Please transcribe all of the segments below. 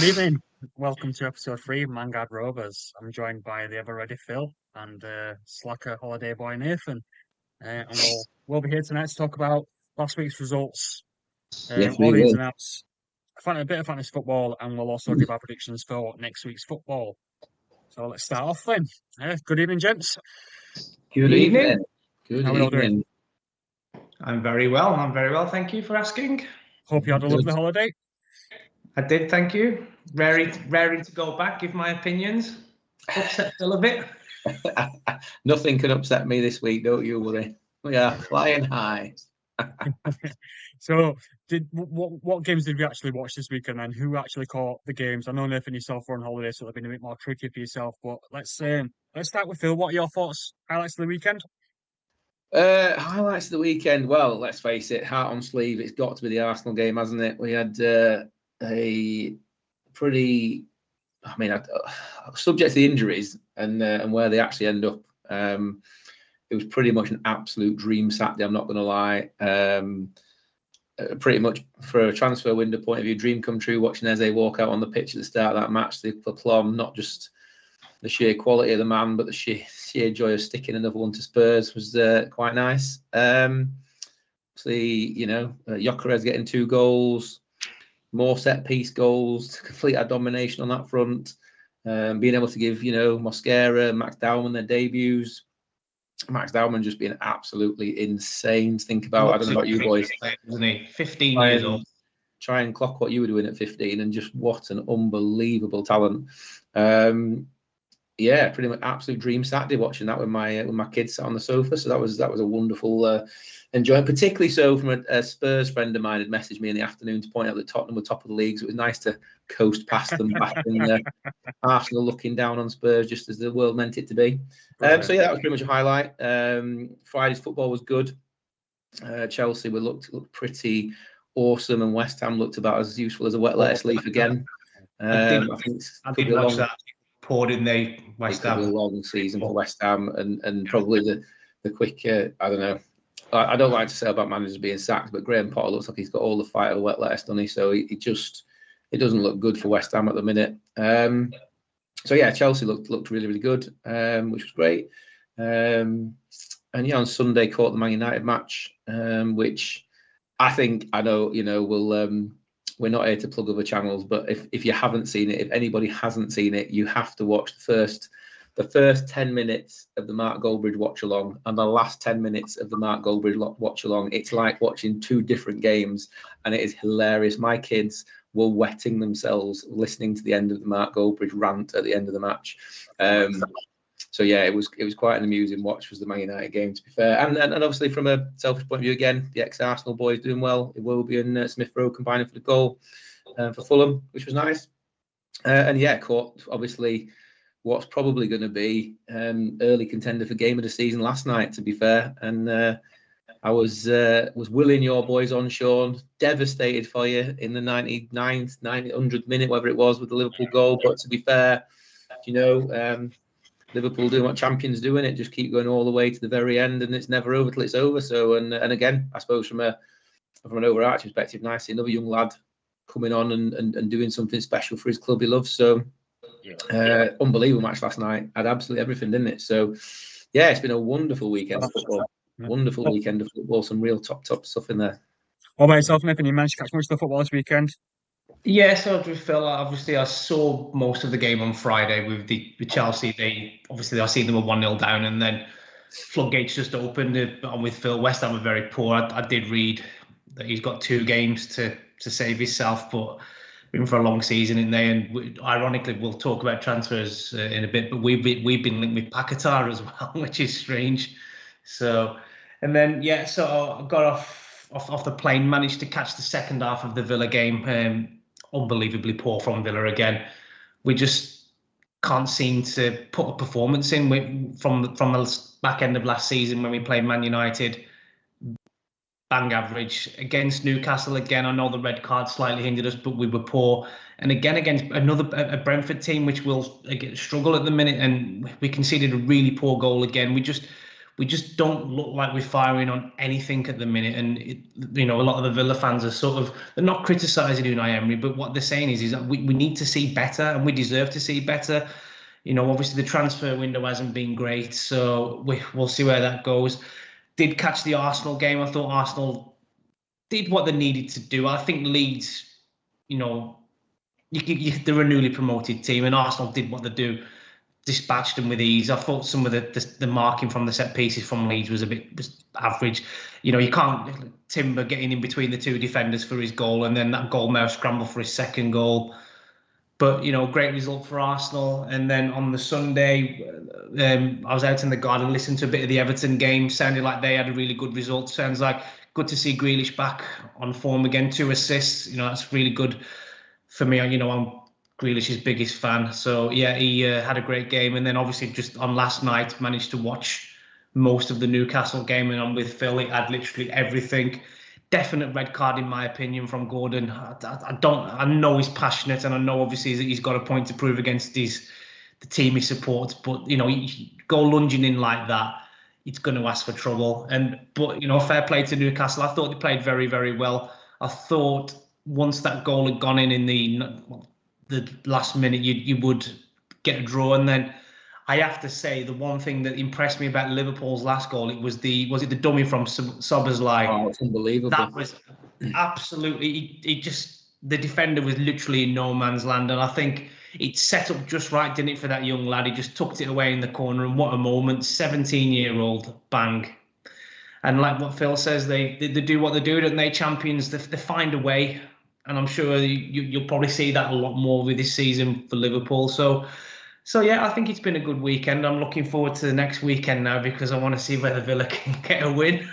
Good evening. Welcome to episode 3 of ManGuard Rovers. I'm joined by the ever ready Phil and slacker holiday boy Nathan. And we'll be here tonight to talk about last week's results, Yes, all we the ins will. and outs, a bit of fantasy football, and we'll also give our predictions for next week's football. So let's start off then. Good evening, gents. Good Evening. evening. Good How are we all doing? evening. I'm very well. Thank you for asking. Hope you had a Good. lovely holiday. I did, thank you. Raring to go back, give my opinions. Upset Phil a bit. Nothing can upset me this week, don't you worry. We are flying high. So, what games did we actually watch this weekend, and who actually caught the games? I know Nathan yourself were on holiday, so it'll been a bit more tricky for yourself. But let's start with Phil. What are your thoughts, highlights of the weekend? Highlights of the weekend. Well, let's face it, heart on sleeve. It's got to be the Arsenal game, hasn't it? We had a pretty. I mean, subject to the injuries and where they actually end up. It was pretty much an absolute dream Saturday. I'm not going to lie. Pretty much for a transfer window point of view, dream come true. Watching Eze walk out on the pitch at the start of that match, the aplomb, not just the sheer quality of the man, but the sheer joy of sticking another one to Spurs was quite nice. See, Gyökeres getting 2 goals, more set piece goals to complete our domination on that front. Being able to give, Mosquera, Max Dowman their debuts. Max Dowman just being absolutely insane to think about. I don't know about you boys. Isn't he? 15 years old. Try and clock what you were doing at 15, and just what an unbelievable talent. Yeah, pretty much absolute dream Saturday watching that with my kids sat on the sofa. So that was a wonderful enjoyment, particularly so from a Spurs friend of mine had messaged me in the afternoon to point out that Tottenham were top of the league. So it was nice to coast past them back in Arsenal looking down on Spurs just as the world meant it to be. So yeah, that was pretty much a highlight. Friday's football was good. Chelsea looked pretty awesome, and West Ham looked about as useful as a wet lettuce leaf again. I did watch that. Poured in the West Ham. A long season for West Ham, and probably the quick. I don't know. I don't like to say about managers being sacked, but Graham Potter looks like he's got all the fight of a wet lettuce, doesn't he? So it doesn't look good for West Ham at the minute. So yeah, Chelsea looked really, really good, which was great. And yeah, on Sunday caught the Man United match, which I know will. We're not here to plug other channels, but if you haven't seen it, if anybody hasn't seen it, you have to watch the first 10 minutes of the Mark Goldbridge watch along and the last 10 minutes of the Mark Goldbridge watch along. It's like watching 2 different games, and it is hilarious. My kids were wetting themselves listening to the end of the Mark Goldbridge rant at the end of the match. So yeah, it was quite an amusing watch. Was the Man United game, to be fair, and obviously from a selfish point of view, again, the ex-Arsenal boys doing well. Iwobi and Smith Rowe combining for the goal for Fulham, which was nice. And yeah, caught obviously what's probably going to be early contender for game of the season last night, to be fair. And I was willing your boys on, Sean, devastated for you in the 99th, 900th minute, whatever it was, with the Liverpool goal. But to be fair, Liverpool doing what champions do, it just keep going all the way to the very end, and it's never over till it's over. So, and again, I suppose from an overarching perspective, nice to see another young lad coming on and doing something special for his club he loves. So, unbelievable match last night. Had absolutely everything, didn't it? So, yeah, it's been a wonderful weekend of football. Wonderful weekend of football. Some real top stuff in there. What about yourself, Nathan? You managed to catch much of the football this weekend? Yeah, so Phil, obviously I saw most of the game on Friday with Chelsea. I seen them were 1-0 down, and then floodgates just opened. And with Phil, West Ham were very poor. I did read that he's got 2 games to save himself, but been for a long season in there. And ironically, we'll talk about transfers in a bit, but we've been linked with Paquetá as well, which is strange. So, and then so I got off the plane, managed to catch the second half of the Villa game. Unbelievably poor from Villa again. We just can't seem to put a performance in from the back end of last season when we played Man United. Bang average against Newcastle again. I know the red card slightly hindered us, but we were poor. And again against a Brentford team which will struggle at the minute, and we conceded a really poor goal again. We we just don't look like we're firing on anything at the minute. And a lot of the Villa fans are they're not criticising Unai Emery, but what they're saying is that we need to see better, and we deserve to see better. Obviously the transfer window hasn't been great, so we'll see where that goes. Did catch the Arsenal game. I thought Arsenal did what they needed to do. I think Leeds, they're a newly promoted team, and Arsenal did what they do. Dispatched them with ease. I thought some of the marking from the set pieces from Leeds was average. You can't Timber getting in between the two defenders for his goal, and then that goalmouth scramble for his second goal. But great result for Arsenal. And then on the Sunday, I was out in the garden, listened to a bit of the Everton game. Sounded like they had a really good result. Sounds like good to see Grealish back on form again. 2 assists. That's really good for me. I'm Grealish's biggest fan. So, yeah, he had a great game. And then obviously just on last night, managed to watch most of the Newcastle game. And I'm with Phil. It had literally everything. Definite red card, in my opinion, from Gordon. I know he's passionate, and I know obviously that he's got a point to prove against the team he supports. But, he go lunging in like that, it's going to ask for trouble. But fair play to Newcastle. I thought they played very, very well. I thought once that goal had gone in the last minute, you would get a draw. And then I have to say the one thing that impressed me about Liverpool's last goal, was it the dummy from Szoboszlai? Oh, it's unbelievable. That was absolutely, the defender was literally in no man's land. And I think it set up just right, didn't it, for that young lad? He just tucked it away in the corner, and what a moment. 17-year-old, bang. And like what Phil says, they do what they do, don't they, champions? They find a way. And I'm sure you'll probably see that a lot more with this season for Liverpool. So yeah, I think it's been a good weekend. I'm looking forward to the next weekend now, because I want to see whether Villa can get a win.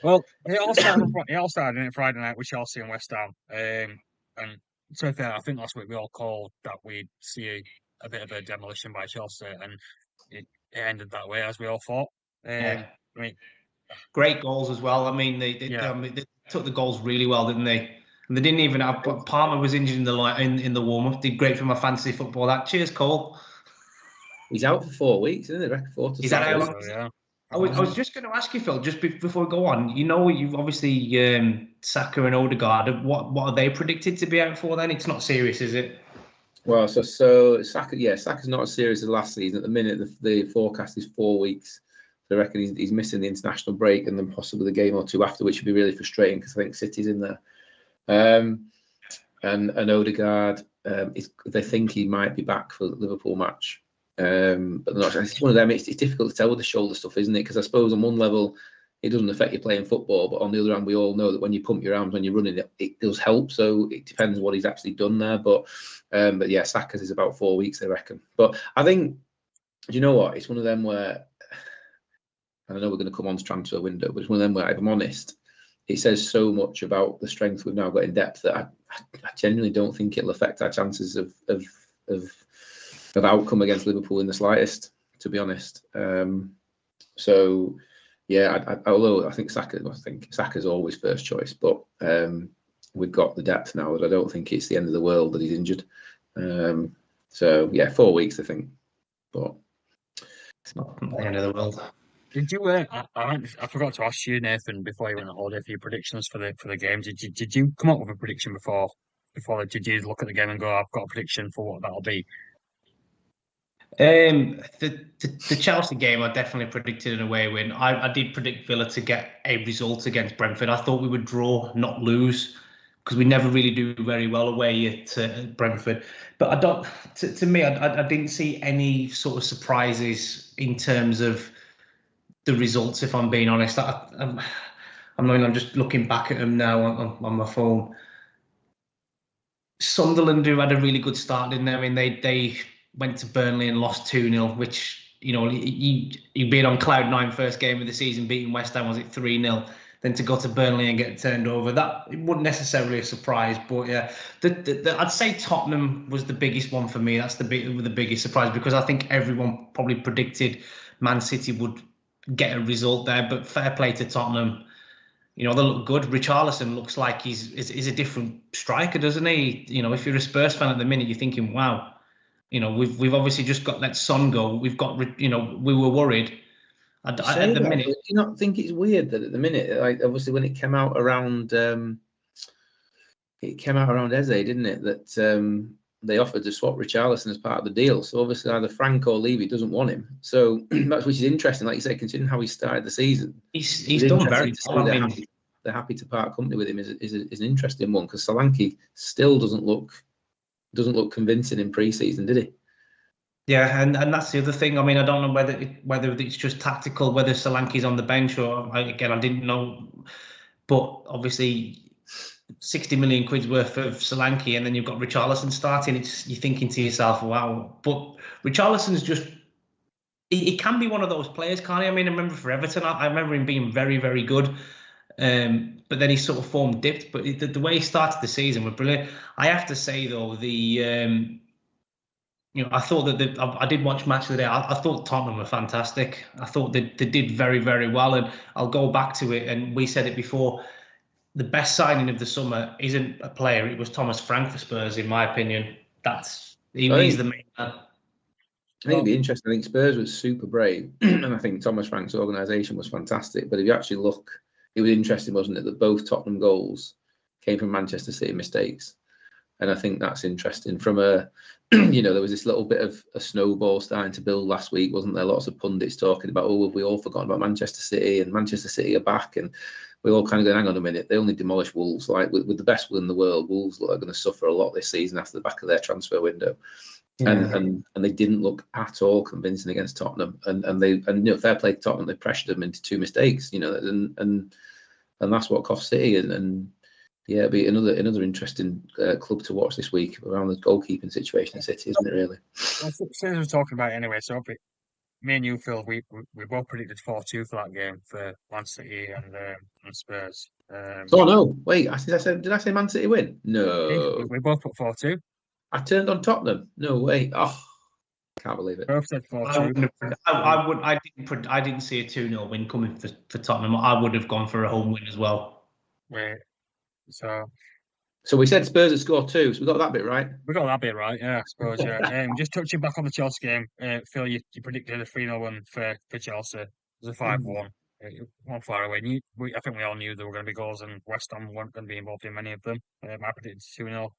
Well, it all started Friday night with Chelsea and West Ham. And to be fair, I think last week we all called that we'd see a bit of a demolition by Chelsea, and it ended that way, as we all thought. Yeah. I mean, great goals as well. I mean, they took the goals really well, didn't they? And they didn't even have. Palmer was injured in the warm up. Did great for my fantasy football. That cheers, Cole. He's out for 4 weeks, isn't it? 4 to 6. Is that how long? so, yeah. I was just going to ask you, Phil, just before we go on. You've obviously Saka and Odegaard. What are they predicted to be out for then? It's not serious, is it? Well, so Saka, Saka's not as serious as last season. At the minute, the forecast is 4 weeks. So I reckon he's missing the international break, and then possibly the game or two after, which would be really frustrating because I think City's in there. And Odegaard, they think he might be back for the Liverpool match. But not, it's one of them. It's difficult to tell with the shoulder stuff, isn't it? Because I suppose on one level it doesn't affect you playing football, but on the other hand, we all know that when you pump your arms when you're running, it does help. So it depends what he's actually done there. But yeah, Saka's is about 4 weeks, I reckon. But I think, do you know what? It's one of them where, and I know we're going to come on to transfer window, but it's one of them where, if I'm honest, it says so much about the strength we've now got in depth that I genuinely don't think it'll affect our chances of outcome against Liverpool in the slightest, to be honest. So yeah, although I think Saka's always first choice, but we've got the depth now that I don't think it's the end of the world that he's injured. So yeah, 4 weeks I think, but it's not the end of the world. Did you? I forgot to ask you, Nathan, before you went on holiday, for your predictions for the game. Did you come up with a prediction before? Did you look at the game and go, "I've got a prediction for what that'll be"? The Chelsea game, I definitely predicted an away win. I did predict Villa to get a result against Brentford. I thought we would draw, not lose, because we never really do very well away at Brentford. But I don't. To me, I didn't see any sort of surprises in terms of the results, if I'm being honest. I'm just looking back at them now on my phone. Sunderland, who had a really good start, didn't they? I mean, they went to Burnley and lost 2-0, which, you'd been on cloud 9 first game of the season, beating West Ham, was it 3-0? Then to go to Burnley and get turned over, that it wasn't necessarily a surprise. But yeah, I'd say Tottenham was the biggest one for me. That's the biggest surprise, because I think everyone probably predicted Man City would get a result there. But fair play to Tottenham. They look good. Richarlison looks like he's a different striker, doesn't he? If you're a Spurs fan at the minute, you're thinking, wow, we've obviously just got let Son go. We've got, we were worried. At the minute, do you not think it's weird that at the minute, like obviously when it came out around Eze, didn't it? That they offered to swap Richarlison as part of the deal. So obviously either Frank or Levy doesn't want him. So which is interesting, like you say, considering how he started the season. He's done very well. They're happy to part company with him is an interesting one, because Solanke still doesn't look convincing in pre-season, did he? Yeah, and that's the other thing. I mean, I don't know whether it's just tactical, whether Solanke's on the bench, or I didn't know. But obviously, 60 million quid's worth of Solanke, and then you've got Richarlison starting. You're thinking to yourself, wow. But Richarlison's just, he can be one of those players, can't he? I mean, I remember for Everton, I remember him being very, very good. But then his sort of form dipped. But the way he started the season was brilliant. I have to say, though, I thought that I did watch Match of the Day. I thought Tottenham were fantastic. I thought they did very, very well. And I'll go back to it. And we said it before. The best signing of the summer isn't a player. It was Thomas Frank for Spurs, in my opinion. He's the main man. I think it'd be interesting. I think Spurs was super brave. And I think Thomas Frank's organisation was fantastic. But if you actually look, it was interesting, wasn't it, that both Tottenham goals came from Manchester City mistakes. And I think that's interesting. From there was this little bit of a snowball starting to build last week, wasn't there? Lots of pundits talking about, have we all forgotten about Manchester City, and Manchester City are back, and we all kind of going, hang on a minute, they only demolished Wolves. Like with the best will in the world, Wolves are going to suffer a lot this season after the back of their transfer window. Yeah. And they didn't look at all convincing against Tottenham. And fair play to Tottenham, they pressured them into two mistakes, and that's what cost City. And yeah, it'll be another interesting club to watch this week around the goalkeeping situation in City, isn't it, really? Well, since we're talking about it anyway, so me and you, Phil, we both predicted 4-2 for that game for Man City and Spurs. Oh no! Wait, did I say Man City win? No, we both put 4-2. I turned on Tottenham. No way! Oh, can't believe it. Both said 4-2. I didn't see a 2-0 win coming for Tottenham. I would have gone for a home win as well. Wait. So we said Spurs had scored 2, so we got that bit right. We got that bit right, yeah, I suppose, yeah. Just touching back on the Chelsea game, Phil, you predicted a 3-0 win for Chelsea. It was a 5-1. One far away. I think we all knew there were going to be goals, and West Ham weren't going to be involved in many of them. I predicted 2-0.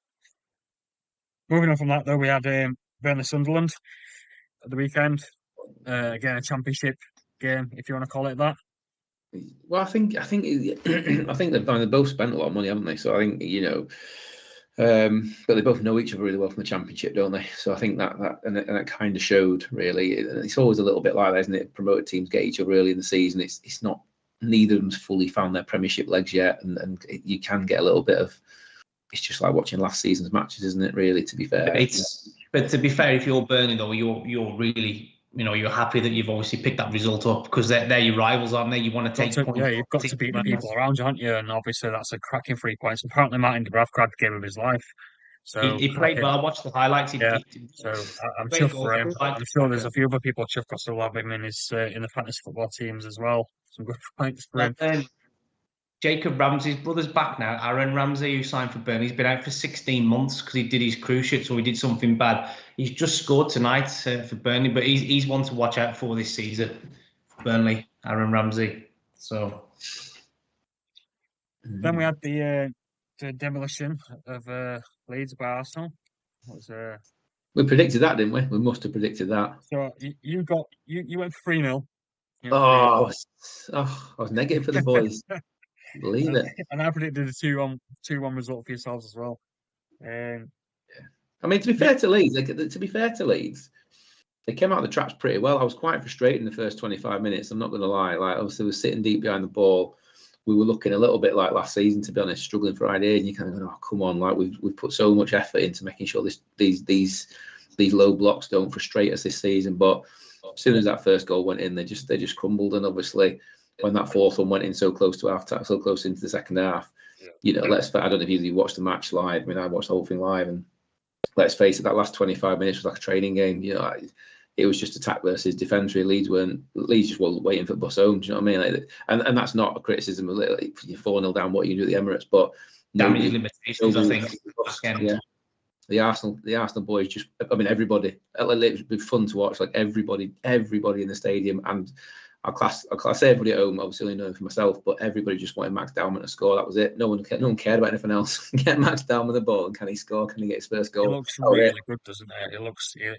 Moving on from that, though, we had Burnley-Sunderland at the weekend. Again, a championship game, if you want to call it that. Well, I think they've both spent a lot of money, haven't they? So I think but they both know each other really well from the Championship, don't they? So I think that kind of showed, really. It's always a little bit like that, isn't it? Promoted teams get each other early in the season. It's not, neither of them's fully found their Premiership legs yet, and you can get a little bit of. It's just like watching last season's matches, isn't it? Really, to be fair. But to be fair, if you're Burnley, though, you're really. You're happy that you've obviously picked that result up, because they're your rivals, aren't they? You want to take points. Yeah, you've got to beat the people around you, aren't you? And obviously that's a cracking 3 points. Apparently Martin de Graaf grabbed the game of his life. So he played well. I watched the highlights. So I'm chuffed for him. I'm sure there's a few other people chuffed because they'll have him in the fantasy football teams as well. Some good points for him. Jacob Ramsey's brother's back now. Aaron Ramsey, who signed for Burnley, he's been out for 16 months because he did his cruise ship, so he did something bad. He's just scored tonight for Burnley, but he's one to watch out for this season. Burnley, Aaron Ramsey. So then we had the demolition of Leeds by Arsenal. We predicted that, didn't we? We must have predicted that. So you went for 3-0. I was negative for the boys. Believe it. And I predicted a 2-1 result for yourselves as well. I mean, to be fair to Leeds, they came out of the traps pretty well. I was quite frustrated in the first 25 minutes. I'm not going to lie. Like, obviously, we were sitting deep behind the ball. We were looking a little bit like last season, to be honest, struggling for ideas. And you kind of go, "Oh, come on!" Like we've put so much effort into making sure these low blocks don't frustrate us this season. But as soon as that first goal went in, they just crumbled. And obviously, when that fourth one went in so close to half time, so close into the second half, I don't know if you watched the match live. I mean, I watched the whole thing live, and let's face it, that last 25 minutes was like a training game. It was just attack versus defence. Leeds just weren't waiting for the bus home. Do you know what I mean? And that's not a criticism of you're 4-0 down. What you do at the Emirates, but damage limitations, I think. Yeah, the Arsenal boys just, I mean, everybody, it was fun to watch. Like everybody in the stadium, and I class everybody at home, obviously only knowing for myself, but everybody just wanted Max Dowman to score. That was it. No one cared about anything else. Get Max Dowman the ball, and can he score? Can he get his first goal? He looks really good, doesn't he?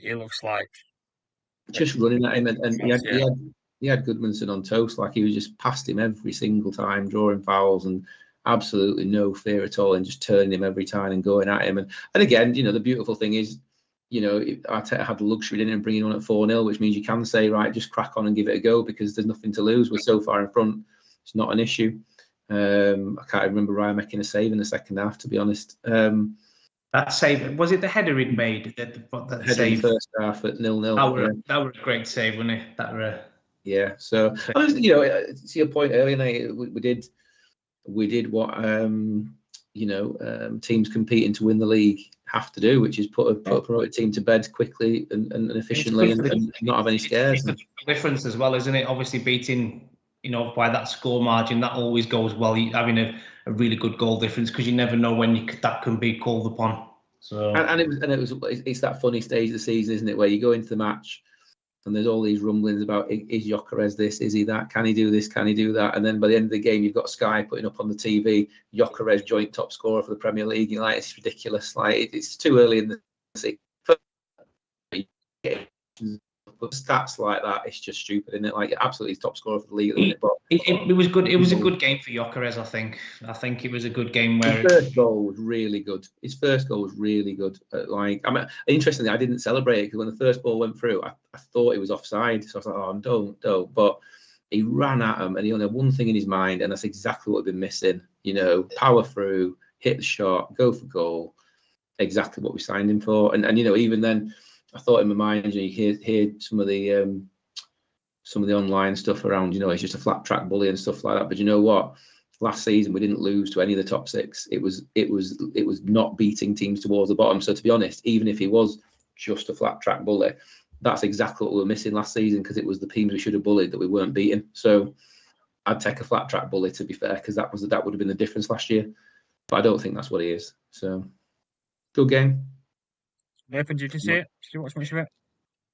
He looks like just running at him, and he had Goodmanson on toast. Like he was just past him every single time, drawing fouls, and absolutely no fear at all, and just turning him every time and going at him. And again, the beautiful thing is, Arteta had the luxury in bringing on at 4-0, which means you can say, right, just crack on and give it a go, because there's nothing to lose. We're so far in front, it's not an issue. I can't remember Ryan making a save in the second half, to be honest. That save, was it the header he'd made? That header save in first half at 0-0. That was a great save, wasn't it? Yeah. So I was, to your point earlier, Nate, we did what teams competing to win the league have to do, which is put a promoted team to bed quickly and efficiently, and not have any scares. It's the difference as well, isn't it? Obviously, beating by that score margin, that always goes well. Having a really good goal difference, because you never know when that can be called upon. So it's that funny stage of the season, isn't it, where you go into the match and there's all these rumblings about, is Gyökeres this, is he that, can he do this, can he do that? And then by the end of the game, you've got Sky putting up on the TV, Gyökeres joint top scorer for the Premier League. You're like, it's ridiculous. Like, it's too early in the season. But stats like that, it's just stupid, isn't it? Like, absolutely top scorer for the league at the minute. But it was good. It was a good game for Gyökeres, I think. I think it was a good game where his first goal was really good. Interestingly, I didn't celebrate it, because when the first ball went through, I thought it was offside. So I was like, oh, don't. But he ran at him, and he only had one thing in his mind, and that's exactly what had been missing. Power through, hit the shot, go for goal. Exactly what we signed him for. And even then, I thought in my mind, you hear some of the online stuff around, it's just a flat track bully and stuff like that. But you know what? Last season we didn't lose to any of the top six. It was not beating teams towards the bottom. So to be honest, even if he was just a flat track bully, that's exactly what we were missing last season, because it was the teams we should have bullied that we weren't beating. So I'd take a flat track bully, to be fair, because that would have been the difference last year. But I don't think that's what he is. So good game. Nathan, did you see it? Did you watch much of it?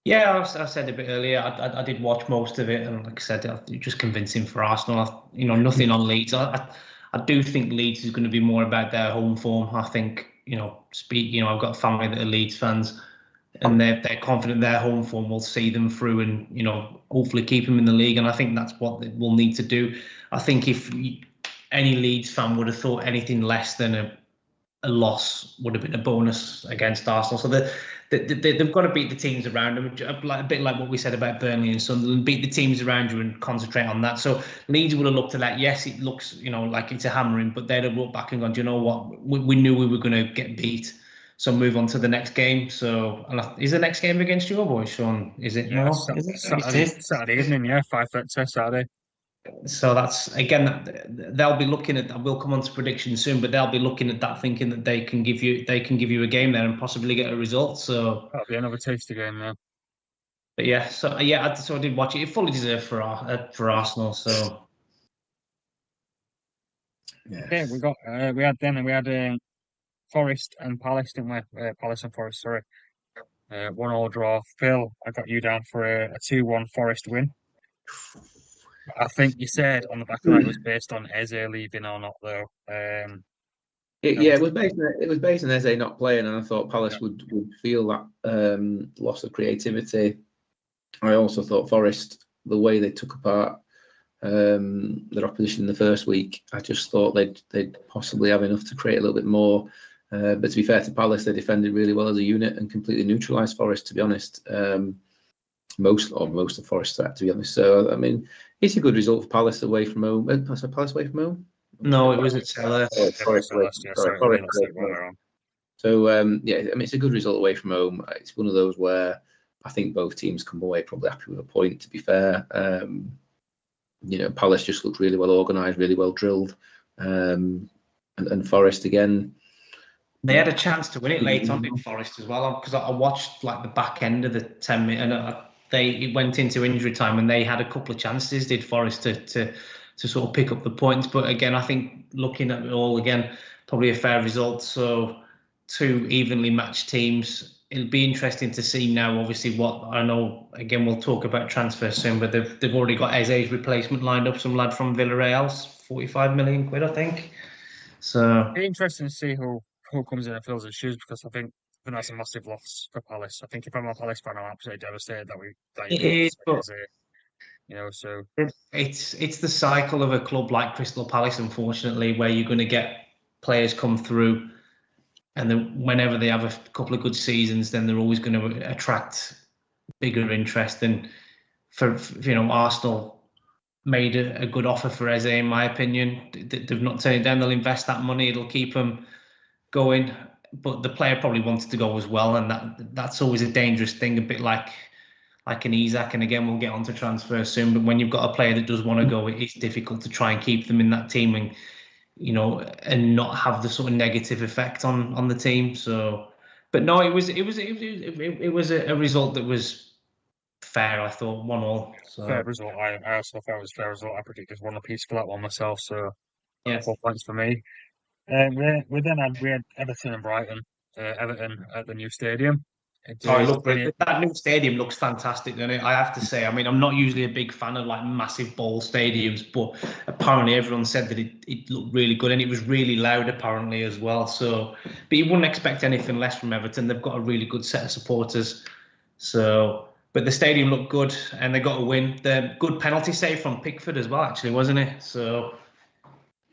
Yeah, I said a bit earlier. I did watch most of it, and like I said, just convincing for Arsenal. Nothing on Leeds. I do think Leeds is going to be more about their home form. I think I've got a family that are Leeds fans, and they're confident their home form will see them through, and hopefully keep them in the league. And I think that's what they will need to do. I think if any Leeds fan would have thought anything less than a loss would have been a bonus against Arsenal. So they've got to beat the teams around them, a bit like what we said about Burnley and Sunderland. Beat the teams around you and concentrate on that. So Leeds would have looked at that. Yes, it looks like it's a hammering, but they'd have looked back and gone, do you know what? We knew we were going to get beat. So move on to the next game. So is the next game against your boys, Sean? Is it? Yeah, Saturday evening. Yeah, 5:30 Saturday. So that's, again, they'll be looking at. We'll come on to predictions soon, but they'll be looking at that, thinking that they can give you a game there and possibly get a result. So that'll be another tasty game there. But yeah, so I did watch it. It fully deserved for Arsenal. So yeah, okay, we had Forest and Palace, didn't we? Palace and Forest, sorry. 1-1 draw. Phil, I got you down for a 2-1 Forest win. I think you said on the back of that it was based on Eze leaving or not, though. It was based on Eze not playing, and I thought Palace would feel that loss of creativity. I also thought Forest, the way they took apart their opposition in the first week, I just thought they'd possibly have enough to create a little bit more. But to be fair to Palace, they defended really well as a unit and completely neutralised Forest, to be honest. Most of Forest threat, to be honest. So, I mean, it's a good result for Palace away from home. Was it Palace away from home? No, it was at Selhurst. Forest away. So, I mean, it's a good result away from home. It's one of those where I think both teams come away probably happy with a point, to be fair. Palace just looked really well organised, really well drilled. And Forest, again, they had a chance to win it late on in Forest as well, because I watched like the back end of the 10 minutes, and it went into injury time, and they had a couple of chances, did Forest, to sort of pick up the points. But again, I think looking at it all again, probably a fair result. So two evenly matched teams. It'll be interesting to see now, obviously, what I know. Again, we'll talk about transfer soon, but they've already got Eze's replacement lined up, some lad from Villarreal's, 45 million quid, I think. So It'd be interesting to see who comes in and fills his shoes, because I think that's a massive loss for Palace. I think if I'm a Palace fan, I'm absolutely devastated that it you is, but so it's the cycle of a club like Crystal Palace, unfortunately, where you're going to get players come through, and then whenever they have a couple of good seasons, then they're always going to attract bigger interest. And for Arsenal made a good offer for Eze, in my opinion. They've not turned it down. They'll invest that money. It'll keep them going. But the player probably wanted to go as well, and that's always a dangerous thing. A bit like an Isak, and again we'll get on to transfer soon. But when you've got a player that does want to go, it's difficult to try and keep them in that team, and and not have the sort of negative effect on the team. So, but no, it was a result that was fair. I thought 1-1. So fair result. I also thought it was a fair result. I predicted 1-1 for that one myself. So yeah. 4 points for me. We had Everton and Brighton. Everton at the new stadium. That new stadium looks fantastic, doesn't it? I have to say. I mean, I'm not usually a big fan of like massive ball stadiums, but apparently everyone said that it looked really good, and it was really loud apparently as well. So, but you wouldn't expect anything less from Everton. They've got a really good set of supporters. So, but the stadium looked good, and they got a win. The good penalty save from Pickford as well, actually, wasn't it? So.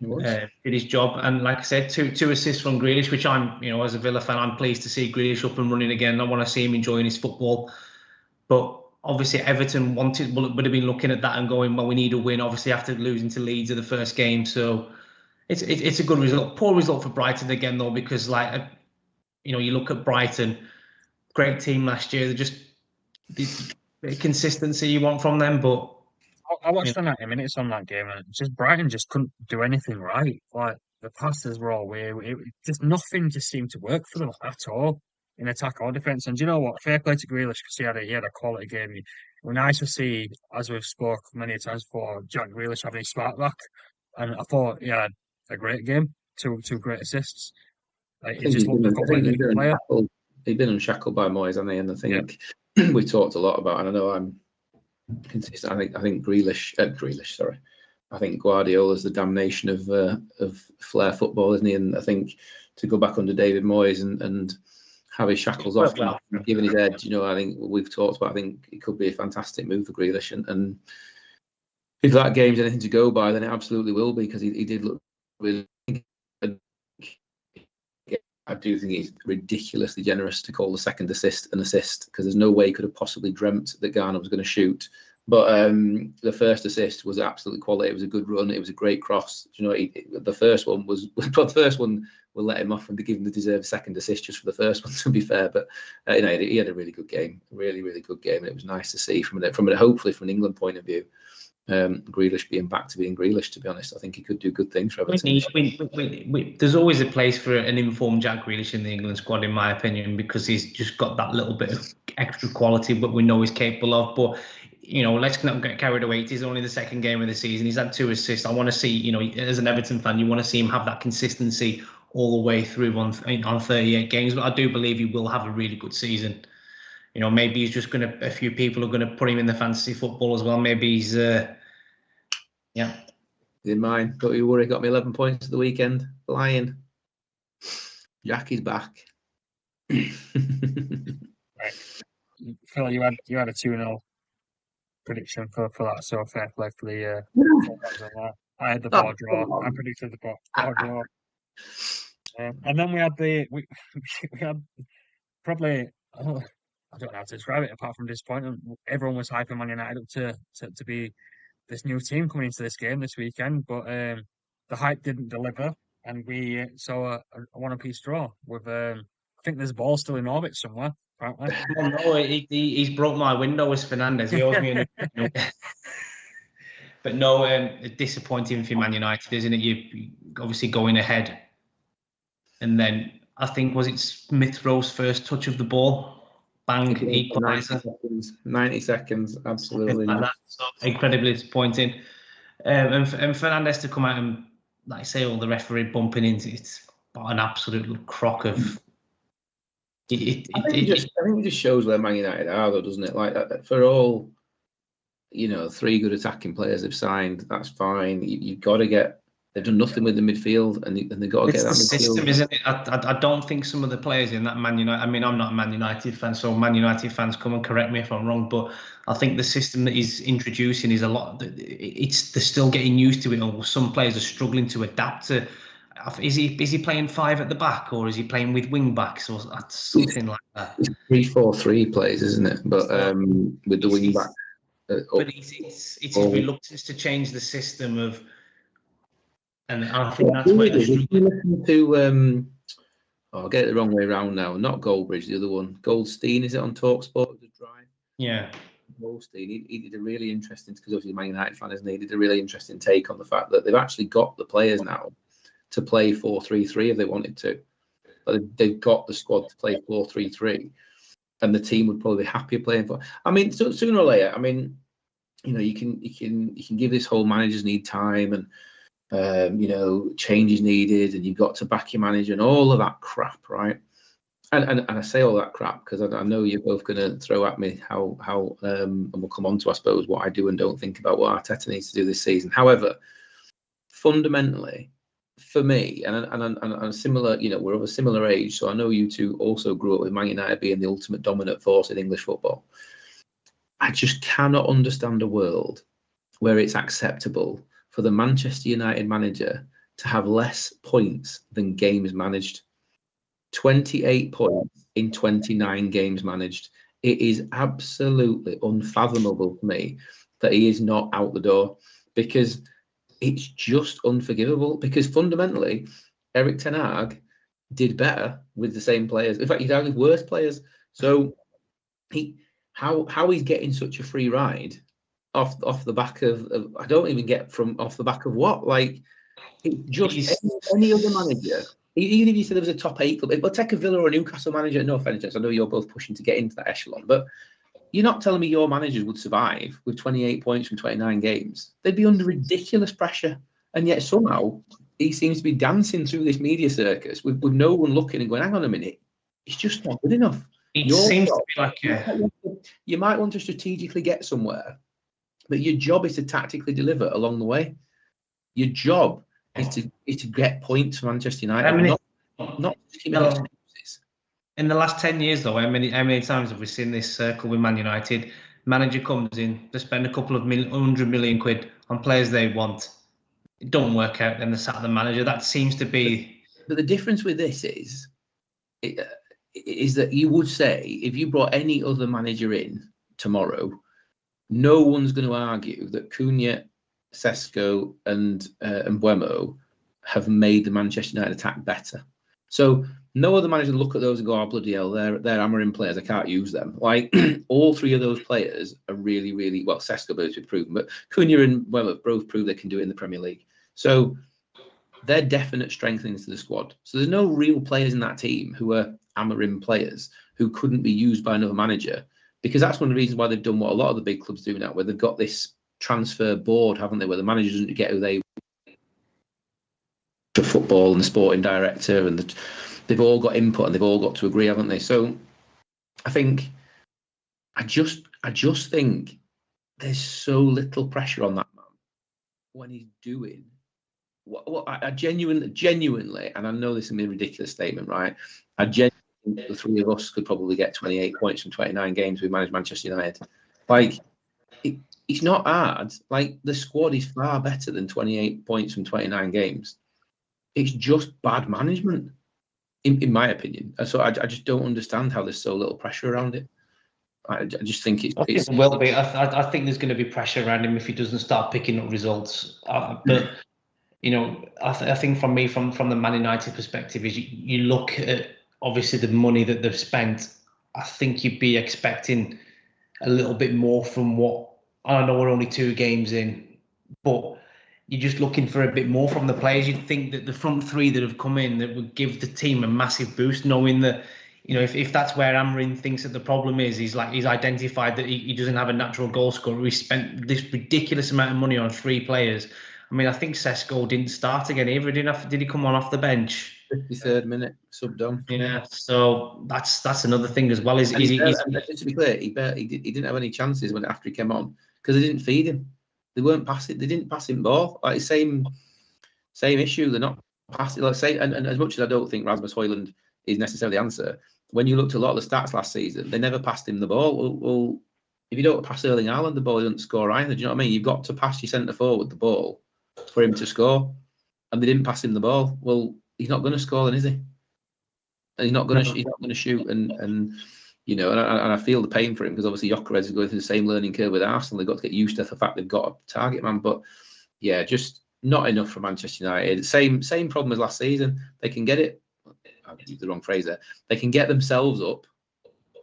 Did his job, and like I said, two assists from Grealish, which I'm, as a Villa fan, I'm pleased to see Grealish up and running again. I want to see him enjoying his football, but obviously Everton would have been looking at that and going, well, we need a win, obviously after losing to Leeds in the first game. So it's a good result. Poor result for Brighton again though, because you look at Brighton, great team last year. They're just the consistency you want from them, but. I watched the 90 minutes on that game, and Brighton just couldn't do anything right. Like the passes were all weird. Nothing just seemed to work for them at all in attack or defence. And do you know what? Fair play to Grealish, because he had a quality game. It was nice to see, as we've spoke many times before, Jack Grealish having his spark back. And I thought he had a great game, two great assists. He just looked a completely different player. He's been unshackled by Moyes, hasn't he? And I think we talked a lot about, and I know I'm consistent. I think Grealish, sorry. I think Guardiola's the damnation of flair football, isn't he? And I think to go back under David Moyes and have his shackles off, given his edge, I think we've talked about. I think it could be a fantastic move for Grealish, and if that game's anything to go by, then it absolutely will be, because he did look really. I do think he's ridiculously generous to call the second assist an assist, because there's no way he could have possibly dreamt that Garner was going to shoot. But the first assist was absolutely quality. It was a good run. It was a great cross. The first one was the first one will let him off and give him the deserved second assist just for the first one, to be fair. But he had a really good game, really, really good game, and it was nice to see from hopefully from an England point of view. Grealish being back to being Grealish, to be honest. I think he could do good things for Everton. There's always a place for an informed Jack Grealish in the England squad, in my opinion, because he's just got that little bit of extra quality, but we know he's capable of. But let's not get carried away. It's only the second game of the season. He's had 2 assists. I want to see, as an Everton fan, you want to see him have that consistency all the way through on 38 games. But I do believe he will have a really good season. Maybe he's just a few people are going to put him in the fantasy football as well. Maybe he's, He's in mine. Don't you worry, got me 11 points at the weekend. Flying. Jack is back. Right. Phil, you had a 2-0 prediction for that, so fair play for the I had the ball draw. I predicted the ball draw. And then we had probably, I don't know how to describe it apart from disappointment. Everyone was hyping Man United up to be this new team coming into this game this weekend, but the hype didn't deliver, and we saw a 1-1 draw with I think there's a ball still in orbit somewhere, apparently. Oh, no, he's broke my window as Fernandes. He owes me But no, disappointing for Man United, isn't it? You obviously going ahead, and then I think, was it Smith Rowe's first touch of the ball? Bang, equaliser. 90 seconds, absolutely. Like that. So incredibly disappointing. And Fernandes to come out and, like I say, all the referee bumping into it's an absolute crock of I think it just shows where Man United are, though, doesn't it? Like, for all, 3 good attacking players they've signed, that's fine. You've got to get. They've done nothing with the midfield, and they've got to get that midfield. It's the system, isn't it? I don't think some of the players in that Man United. I mean, I'm not a Man United fan, so Man United fans come and correct me if I'm wrong. But I think the system that he's introducing is a lot. They're still getting used to it, or some players are struggling to adapt to. Is he playing 5 at the back, or is he playing with wing backs, or something like that? It's 3-4-3 plays, isn't it? But with the wing back. But it's his reluctance to change the system of. And I think that's where if you listen to I'll get it the wrong way around now. Not Goldbridge, the other one. Goldstein, is it on TalkSport? The Drive? Yeah. Goldstein. He did a really interesting, because obviously he's a Man United fan, isn't he? He did a really interesting take on the fact that they've actually got the players now to play 4-3-3 if they wanted to. But they've got the squad to play 4-3-3, and the team would probably be happier playing for. I mean, sooner or later, I mean, you can give this whole managers need time and. Changes needed, and you've got to back your manager and all of that crap, right? And I say all that crap because I know you're both going to throw at me how and we'll come on to, I suppose, what I do and don't think about what Arteta needs to do this season. However, fundamentally, for me, and similar, we're of a similar age, so I know you two also grew up with Man United being the ultimate dominant force in English football. I just cannot understand a world where it's acceptable for the Manchester United manager to have less points than games managed. 28 points in 29 games managed. It is absolutely unfathomable to me that he is not out the door, because it's just unforgivable. Because fundamentally, Erik ten Hag did better with the same players. In fact, he'd argue worse players. So how he's getting such a free ride off the back of I don't even get from off the back of what, like, it just any other manager, even if you said there was a top 8 club, but take a Villa or a Newcastle manager, no offense, I know you're both pushing to get into that echelon, but you're not telling me your managers would survive with 28 points from 29 games. They'd be under ridiculous pressure, and yet somehow he seems to be dancing through this media circus with no one looking and going, hang on a minute, it's just not good enough. It seems to be like you might want to strategically get somewhere, but your job is to tactically deliver along the way. Your job is to get points for Manchester United, not excuses. In the last 10 years, though, how many times have we seen this circle with Man United? Manager comes in, they spend a couple of 100 million quid on players they want. It don't work out, then they sack the manager. That seems to be. But the difference with this is that you would say, if you brought any other manager in tomorrow, no one's going to argue that Cunha, Sesko, and Mbeumo have made the Manchester United attack better. So no other manager look at those and go, "Oh, bloody hell, they're Amarim players. I can't use them." Like, all 3 of those players are really, really well. Sesko both have proven, but Cunha and Mbeumo both prove they can do it in the Premier League. So they're definite strengthenings to the squad. So there's no real players in that team who are Amarim players who couldn't be used by another manager. Because that's one of the reasons why they've done what a lot of the big clubs do now, where they've got this transfer board, haven't they, where the manager doesn't get who they for football and the sporting director, and they've all got input and they've all got to agree, haven't they? So I just think there's so little pressure on that man when he's doing what I genuinely, and I know this is a ridiculous statement, right? I genuinely think the 3 of us could probably get 28 points from 29 games we managed Manchester United. Like, it's not hard. Like, the squad is far better than 28 points from 29 games. It's just bad management, in my opinion. So I just don't understand how there's so little pressure around it. I just think it will be. I think there's going to be pressure around him if he doesn't start picking up results. But I think from the Man United perspective, is you look at obviously the money that they've spent. I think you'd be expecting a little bit more from what. I know we're only 2 games in, but you're just looking for a bit more from the players. You'd think that the front 3 that have come in, that would give the team a massive boost, knowing that, if that's where Amarim thinks that the problem is, he's identified that he doesn't have a natural goal scorer. We spent this ridiculous amount of money on 3 players. I mean, I think Sesko didn't start again either. Did he come on off the bench? 53rd minute, subbed on. Yeah, so that's another thing as well. To be clear, he didn't have any chances after he came on because they didn't feed him. They weren't passing. They didn't pass him ball. Like same issue. They're not passing. Like say, and as much as I don't think Rasmus Højlund is necessarily the answer, when you looked at a lot of the stats last season, they never passed him the ball. Well, if you don't pass Erling Haaland the ball, he doesn't score either. Do you know what I mean? You've got to pass your centre forward the ball for him to score, and they didn't pass him the ball. Well, he's not going to score, then, is he? And he's not going to shoot, and you know, and I feel the pain for him because obviously Gyökeres is going through the same learning curve with Arsenal. They've got to get used to the fact they've got a target man, but yeah, just not enough for Manchester United. Same problem as last season. They can get it. I've used the wrong phrase there. They can get themselves up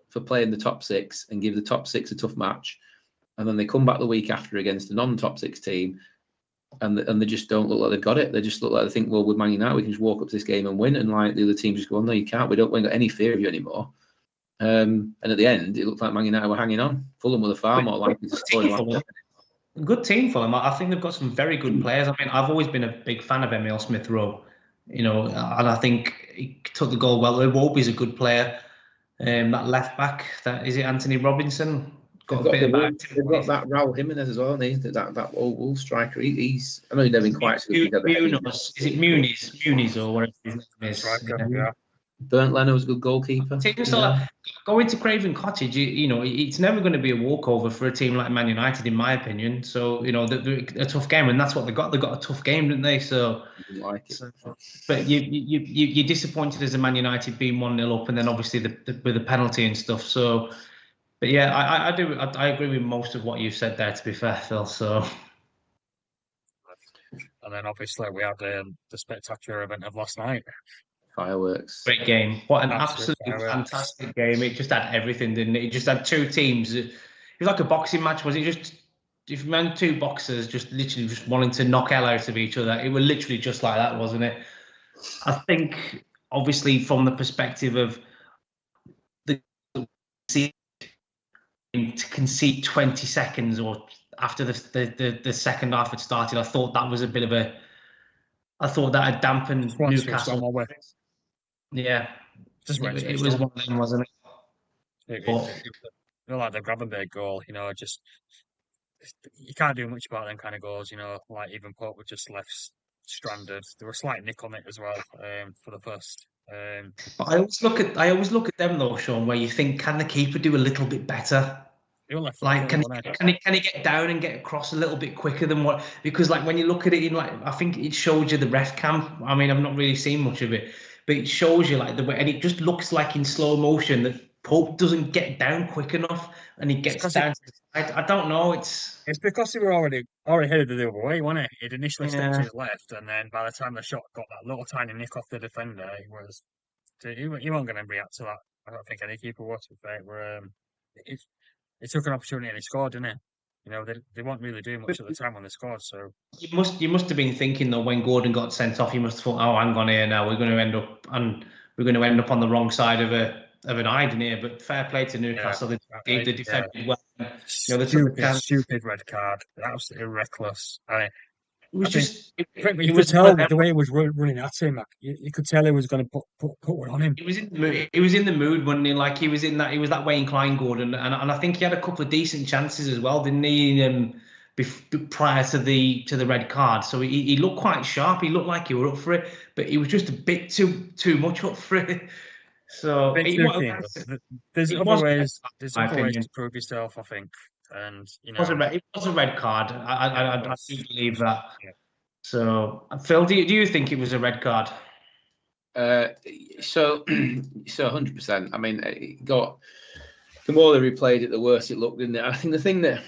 for playing the top six and give the top six a tough match, and then they come back the week after against a non-top six team, and they just don't look like they've got it. They just look like they think, well, with Man United we can just walk up to this game and win, and like the other team just go, well, no, you can't. We ain't got any fear of you anymore. And at the end, it looked like Man United were hanging on. Fulham were far more likely to score. Good team, Fulham. I think they've got some very good players. I mean, I've always been a big fan of Emile Smith-Rowe, you know, and I think he took the goal well. Iwobi's a good player. That left back, is it Anthony Robinson? They've got that Raul Jimenez as well, that old Wolves striker. I know he's never been quite so good. Is it Muniz or whatever his name is? Striker, yeah. Bernd Leno was a good goalkeeper. Going to Craven Cottage, you know, it's never going to be a walkover for a team like Man United, in my opinion. So, you know, they're a tough game, and that's what they got. They got a tough game, didn't they? So, but you're disappointed as a Man United being 1-0 up, and then obviously with the penalty and stuff. So, but yeah, I agree with most of what you said there. To be fair, Phil. So. And then obviously we had the spectacular event of last night. Fireworks. Great game. What an absolutely fantastic game. It just had everything, didn't it? It just had two teams. It was like a boxing match. Was it just, if you meant two boxers just literally just wanting to knock hell out of each other? It was literally just like that, wasn't it? I think, obviously, from the perspective of the to concede 20 seconds or after the second half had started, I thought that was a bit of a. I thought that had dampened Newcastle. Yeah, it was one of them, wasn't it? Like the Gravenberg goal, you know, just you can't do much about them kind of goals, you know. Like even Pope was just left stranded. There was a slight nick on it as well for the first. But I always look at them though, Sean, where you think, can the keeper do a little bit better? Like, can he get down and get across a little bit quicker than what? Because like when you look at it in like, I think it showed you the ref cam. I mean, I've not really seen much of it, but it shows you like the way, and it just looks like in slow motion that Pope doesn't get down quick enough, and he gets down. I don't know. It's because he were already headed the other way, wasn't it? He'd initially stepped to his left, and then by the time the shot got that little tiny nick off the defender, he wasn't going to react to that. I don't think any keeper was. He took an opportunity and he scored, didn't he? You know, they weren't really doing much at the time when they scored. So you must have been thinking though when Gordon got sent off, you must have thought, oh, hang on here now, we're going to end up on the wrong side of an hiding here. But fair play to Newcastle, they defended well. You know, stupid red card, absolutely reckless. You could tell the way he was running at him. You could tell he was going to put one on him. He was in the mood, wasn't he? Like he was that way inclined, Gordon, and I think he had a couple of decent chances as well, didn't he? Prior to the red card, so he looked quite sharp. He looked like he were up for it, but he was just a bit too much up for it. So there's other ways to prove yourself, I think. And you know, it was a red card. I do believe that. Yeah. So, Phil, do you think it was a red card? So 100%. I mean, it got the more they replayed it, the worse it looked, didn't it? I think the thing that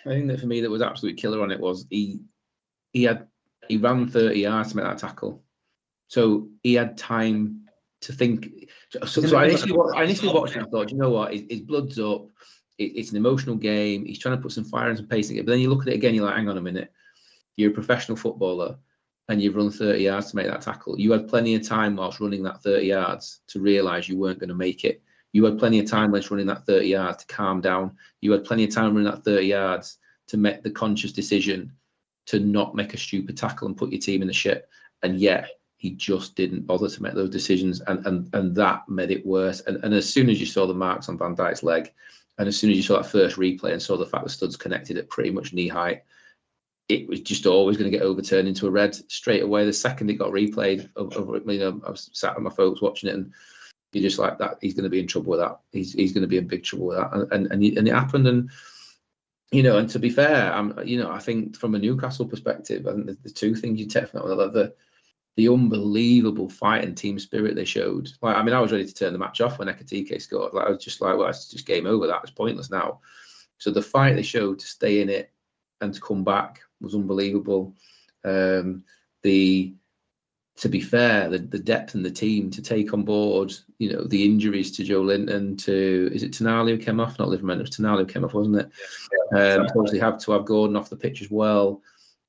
for me that was absolute killer on it was he ran 30 yards to make that tackle, so he had time to think. So I initially watched it and thought, you know what, his blood's up. It's an emotional game. He's trying to put some fire and some pace in it. But then you look at it again, you're like, hang on a minute. You're a professional footballer and you've run 30 yards to make that tackle. You had plenty of time whilst running that 30 yards to realise you weren't going to make it. You had plenty of time whilst running that 30 yards to calm down. You had plenty of time running that 30 yards to make the conscious decision to not make a stupid tackle and put your team in the shit. And yet he just didn't bother to make those decisions, and that made it worse. And as soon as you saw the marks on Van Dijk's leg, and as soon as you saw that first replay and saw the fact the studs connected at pretty much knee height, it was just always going to get overturned into a red straight away. The second it got replayed, I was sat with my folks watching it, and you're just like, that he's going to be in trouble with that. He's going to be in big trouble with that, and it happened. And and to be fair, I think from a Newcastle perspective, I think the two things you take from that, the unbelievable fight and team spirit they showed. Like, I was ready to turn the match off when Ekatike scored. Like, I was just like, well, it's just game over. That was pointless now. So the fight they showed to stay in it and to come back was unbelievable. To be fair, the depth in the team to take on board, the injuries to Joe Linton, is it Tonali who came off? Not Liverman, it was Tonali who came off, wasn't it? Obviously have to have Gordon off the pitch as well,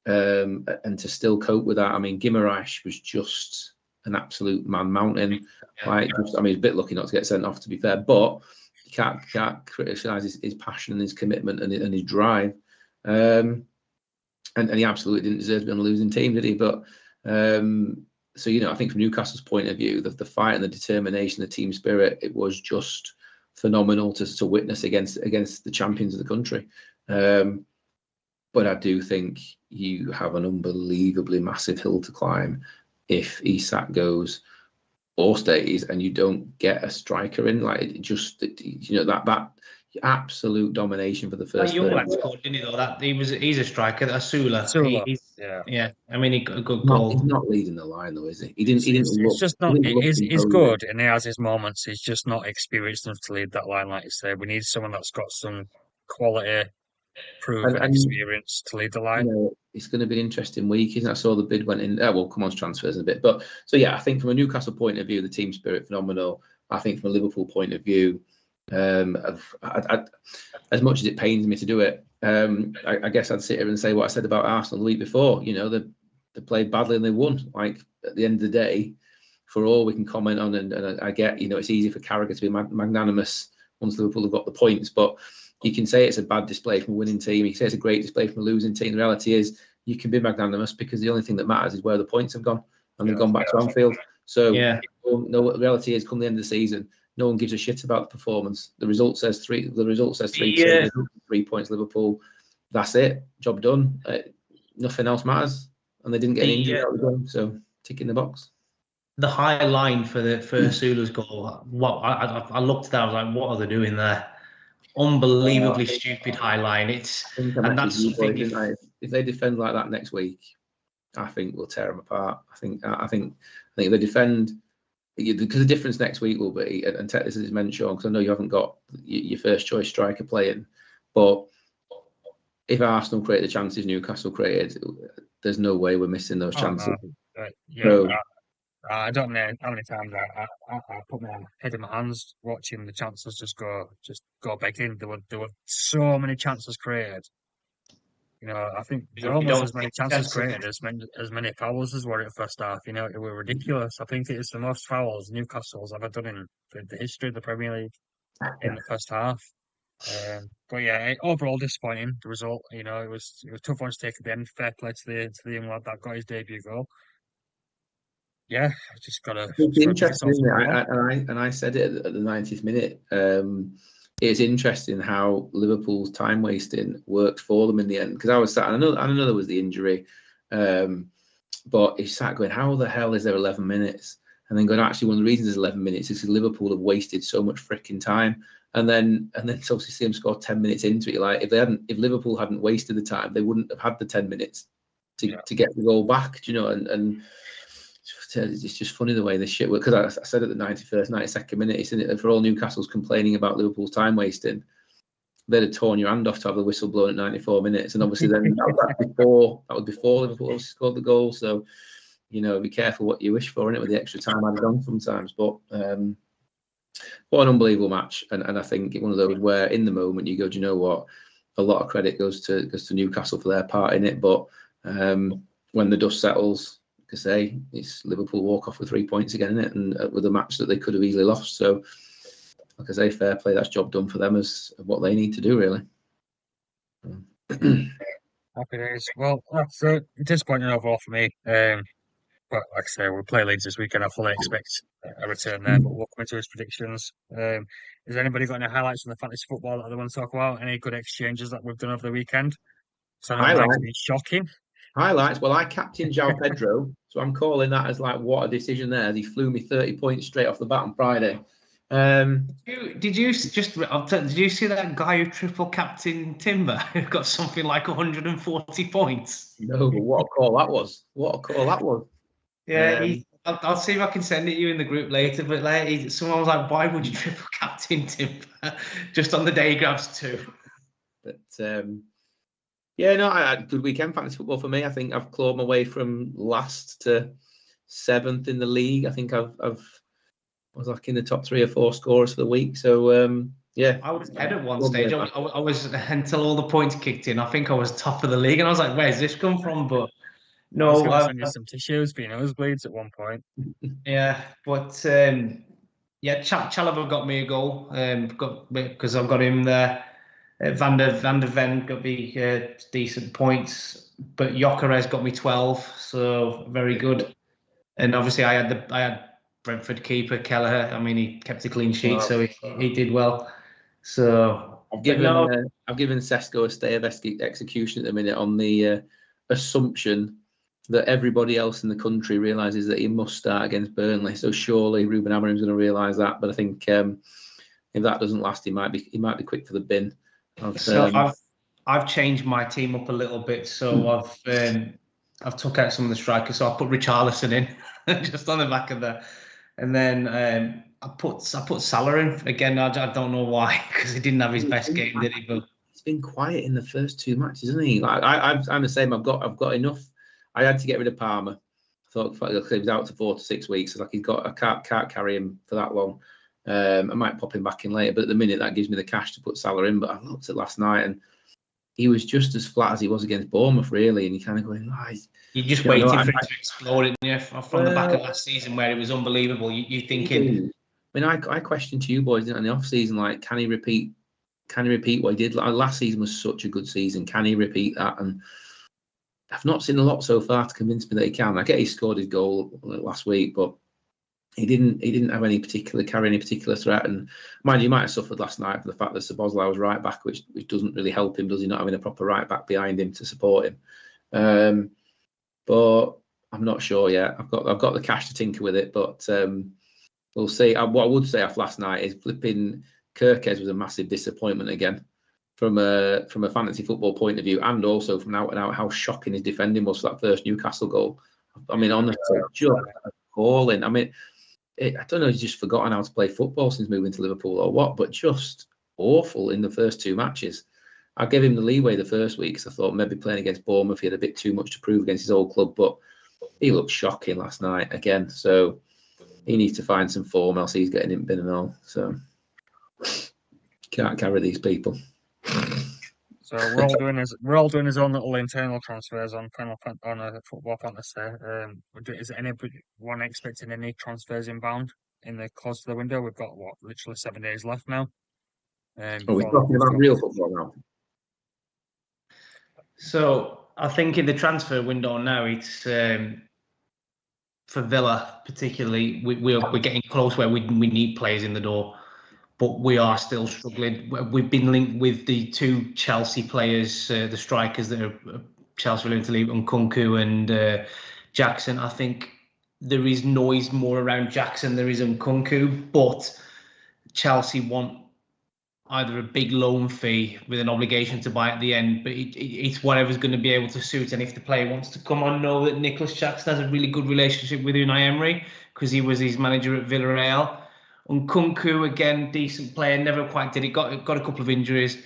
and to still cope with that. Guimaraes was just an absolute man mountain. He's a bit lucky not to get sent off, to be fair, but you can't criticise his passion and his commitment and his drive. And he absolutely didn't deserve to be on a losing team, did he? But so I think from Newcastle's point of view, the fight and the determination, the team spirit, it was just phenomenal to witness against the champions of the country. But I do think you have an unbelievably massive hill to climb if Isak goes or stays, and you don't get a striker in. Like, that absolute domination for the first. That young lad scored, didn't he? Though he's a striker. Asula. Yeah. He got a good goal. He's not leading the line, though, is he? He didn't. It's just not. He's good, and he has his moments. He's just not experienced enough to lead that line, like you say. We need someone that's got some quality, proven experience to lead the line. It's going to be an interesting week, isn't it? I saw the bid went in. We'll come on to transfers in a bit, but so yeah, I think from a Newcastle point of view, the team spirit phenomenal. I think from a Liverpool point of view, as much as it pains me to do it, I guess I'd sit here and say what I said about Arsenal the week before. They played badly and they won. Like, at the end of the day, for all we can comment on, and I get, it's easy for Carragher to be magnanimous once Liverpool have got the points, but you can say it's a bad display from a winning team. You can say it's a great display from a losing team. The reality is, you can be magnanimous because the only thing that matters is where the points have gone, and they've gone back to Anfield. So, no, what the reality is, come the end of the season, no one gives a shit about the performance. The result says 3. The result says 3. 3 points Liverpool. That's it. Job done. Nothing else matters. And they didn't get an injury out of the game, so tick in the box. The high line for Asula's goal. I looked at that. I was like, what are they doing there? Unbelievably stupid high line. That's something. If they defend like that next week, I think we'll tear them apart. I think they defend, because the difference next week will be, and take this as mentioned, Sean, because I know you haven't got your first choice striker playing, but if Arsenal create the chances Newcastle created, there's no way we're missing those chances. I don't know how many times I put my head in my hands watching the chances just go begging. There were so many chances created. I think there were almost as many chances created as many fouls as were in the first half. It were ridiculous. I think it is the most fouls Newcastle's ever done in the history of the Premier League in the first half. But yeah, overall disappointing, the result. It was a tough one to take at the end. Fair play to the young lad that got his debut goal. Yeah, just got to. It's interesting, isn't it? I said it at the 90th minute. It's interesting how Liverpool's time wasting worked for them in the end, because I was sat, and I know there was the injury, but he sat going, how the hell is there 11 minutes? And then going, actually, one of the reasons there's 11 minutes is because Liverpool have wasted so much freaking time. And then to obviously see them score 10 minutes into it, like, if Liverpool hadn't wasted the time, they wouldn't have had the 10 minutes to get the goal back. And it's just funny the way this shit works. Because I said at the 91st, 92nd minute, isn't it, for all Newcastle's complaining about Liverpool's time wasting, they'd have torn your hand off to have the whistle blown at 94 minutes. And obviously then that was before Liverpool scored the goal. So, be careful what you wish for, innit, with the extra time added on sometimes. But what an unbelievable match. And I think one of those where in the moment you go, do you know what? A lot of credit goes to Newcastle for their part in it. But when the dust settles, like I say, it's Liverpool walk off with 3 points again, innit? And with a match that they could have easily lost. So, like I say, fair play. That's job done for them as what they need to do, really. Happy days. Well, that's disappointing overall for me. But like I say, we'll play Leeds this weekend. I fully expect a return there, but we'll come into his predictions. Has anybody got any highlights from the fantasy football that they want to talk about? Any good exchanges that we've done over the weekend? So I know mine's Highlights. been shocking. Highlights. Well, I captained João Pedro, so I'm calling that as like what a decision there. He flew me 30 points straight off the bat on Friday. Did you see that guy who triple captain Timber who got something like 140 points? No, but what a call that was! What a call that was! Yeah, I'll see if I can send it you in the group later. But like, someone was like, "Why would you triple captain Timber just on the day he grabs 2?" But yeah, no, I had a good weekend fantasy football for me. I think I've clawed my way from last to 7th in the league. I think I was like in the top 3 or 4 scorers for the week. So yeah, I was ahead at one stage. I was until all the points kicked in. I think I was top of the league, and I was like, "Where's this come from?" But I was no, going to send you some tissues for your nosebleeds at one point. yeah, but yeah, Chalobah got me a goal. Because I've got him there. Van der Ven got me decent points, but Gyökeres got me 12, so very good. And obviously, I had Brentford keeper Kelleher. I mean, he kept a clean sheet, so he did well. So I've given Sesko a stay of execution at the minute on the assumption that everybody else in the country realises that he must start against Burnley. So surely Ruben Amorim's going to realise that. But I think if that doesn't last, he might be quick for the bin. I've changed my team up a little bit. So I've took out some of the strikers. So I put Richarlison in just on the back of the, and then I put Salah in again. I don't know why, because he didn't have his best game, did he? But he's been quiet in the first 2 matches, isn't he? Like I'm the same. I've got enough. I had to get rid of Palmer. I thought he was out to 4 to 6 weeks. So like I can't carry him for that long. I might pop him back in later, but at the minute that gives me the cash to put Salah in. But I looked at last night and he was just as flat as he was against Bournemouth, really. And you kind of going, you're just waiting for him to explode, isn't you? From the back of last season where it was unbelievable. You're thinking. I mean, I questioned you boys in the off season, like, can he repeat what he did? Like, last season was such a good season. Can he repeat that? And I've not seen a lot so far to convince me that he can. I get he scored his goal last week, but he didn't have any particular threat. And mind you, he might have suffered last night for the fact that Szoboszlai was right back, which doesn't really help him, does he? Not having a proper right back behind him to support him. But I'm not sure yet. I've got the cash to tinker with it, but we'll see. What I would say off last night is flipping Kirkes was a massive disappointment again from a fantasy football point of view, and also from out and out how shocking his defending was for that first Newcastle goal. I mean, honestly, just appalling. I mean, I don't know, he's just forgotten how to play football since moving to Liverpool or what, but just awful in the first 2 matches. I gave him the leeway the first week because I thought maybe playing against Bournemouth he had a bit too much to prove against his old club, but he looked shocking last night again. So he needs to find some form, else he's getting in bin and all. So can't carry these people. So we're all doing his own little internal transfers on Football Fantasy. Is anyone expecting any transfers inbound in the close to the window? We've got literally 7 days left now. Are we talking about real football now? So I think in the transfer window now, it's for Villa particularly. We're getting close where we need players in the door, but we are still struggling. We've been linked with the 2 Chelsea players, the strikers that are Chelsea willing to leave, Nkunku and Jackson. I think there is noise more around Jackson there is Nkunku, but Chelsea want either a big loan fee with an obligation to buy at the end, but it's whatever's going to be able to suit. And if the player wants to come on, know that Nicholas Jackson has a really good relationship with Unai Emery because he was his manager at Villarreal. Nkunku, again, decent player, never quite did it, got a couple of injuries.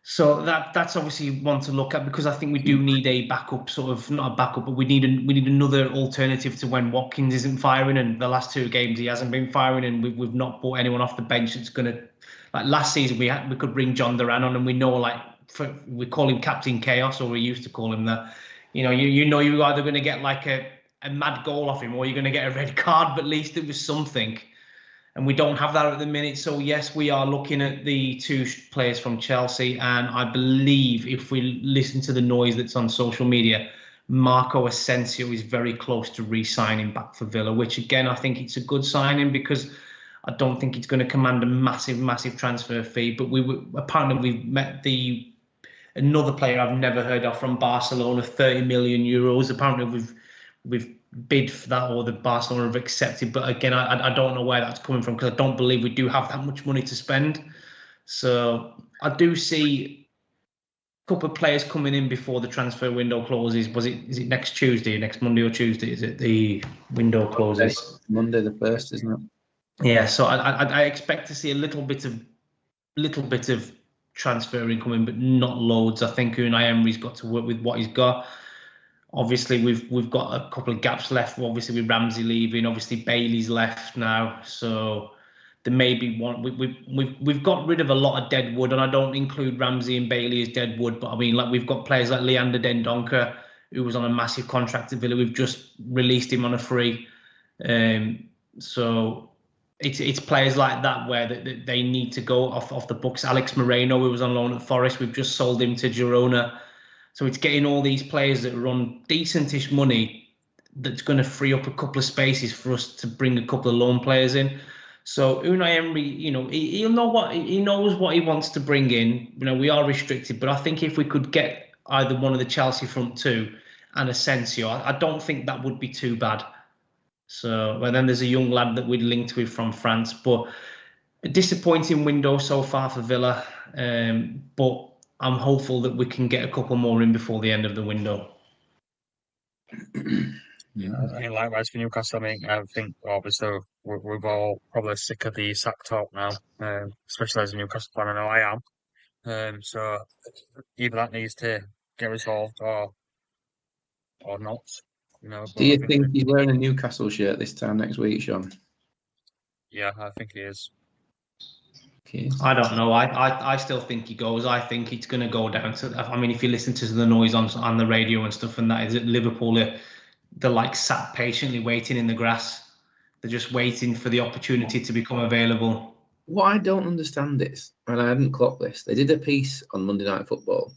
So that's obviously one to look at, because I think we do need a backup, sort of, not a backup, but we need another alternative to when Watkins isn't firing, and the last 2 games he hasn't been firing, and we've not brought anyone off the bench that's going to, like last season we could bring John Duran on, and we know, like, we call him Captain Chaos, or we used to call him that. You know you're either going to get like a mad goal off him, or you're going to get a red card, but at least it was something. And we don't have that at the minute. So, yes, we are looking at the 2 players from Chelsea. And I believe if we listen to the noise that's on social media, Marco Asensio is very close to re-signing back for Villa, which again, I think it's a good signing because I don't think it's going to command a massive transfer fee. But apparently we've met another player I've never heard of from Barcelona, 30 million euros. Apparently we've bid for that, or the Barcelona have accepted. But again, I don't know where that's coming from because I don't believe we do have that much money to spend. So I do see a couple of players coming in before the transfer window closes. Is it next Tuesday, next Monday or Tuesday? Is it the window closes? Monday the 1st, isn't it? Yeah, so I expect to see a little bit of transferring coming, but not loads. I think Unai Emery's got to work with what he's got. Obviously, we've got a couple of gaps left. Obviously, with Ramsey leaving, obviously Bailey's left now, so there may be one. We've got rid of a lot of dead wood, and I don't include Ramsey and Bailey as dead wood, but I mean, like, we've got players like Leander Dendoncker, who was on a massive contract at Villa. We've just released him on a free, so it's players like that where they need to go off the books. Alex Moreno, who was on loan at Forest, we've just sold him to Girona. So it's getting all these players that are on decentish money that's going to free up a couple of spaces for us to bring a couple of loan players in. So Unai Emery, he knows what he wants to bring in. We are restricted, but I think if we could get either one of the Chelsea front two and Asensio, I don't think that would be too bad. So, and then there's a young lad that we'd linked with from France, but a disappointing window so far for Villa. But I'm hopeful that we can get a couple more in before the end of the window. Yeah, I think likewise for Newcastle. I think obviously we're all probably sick of the sack talk now, especially as a Newcastle fan. I know I am. So either that needs to get resolved or not. Do you think he's wearing a Newcastle shirt this time next week, Sean? Yeah, I think he is. I don't know. I still think he goes. I think it's going to go down to. I mean, if you listen to the noise on the radio and stuff, and that is at Liverpool, they're like sat patiently waiting in the grass. They're just waiting for the opportunity to become available. What I don't understand is, and I hadn't clocked this, they did a piece on Monday Night Football,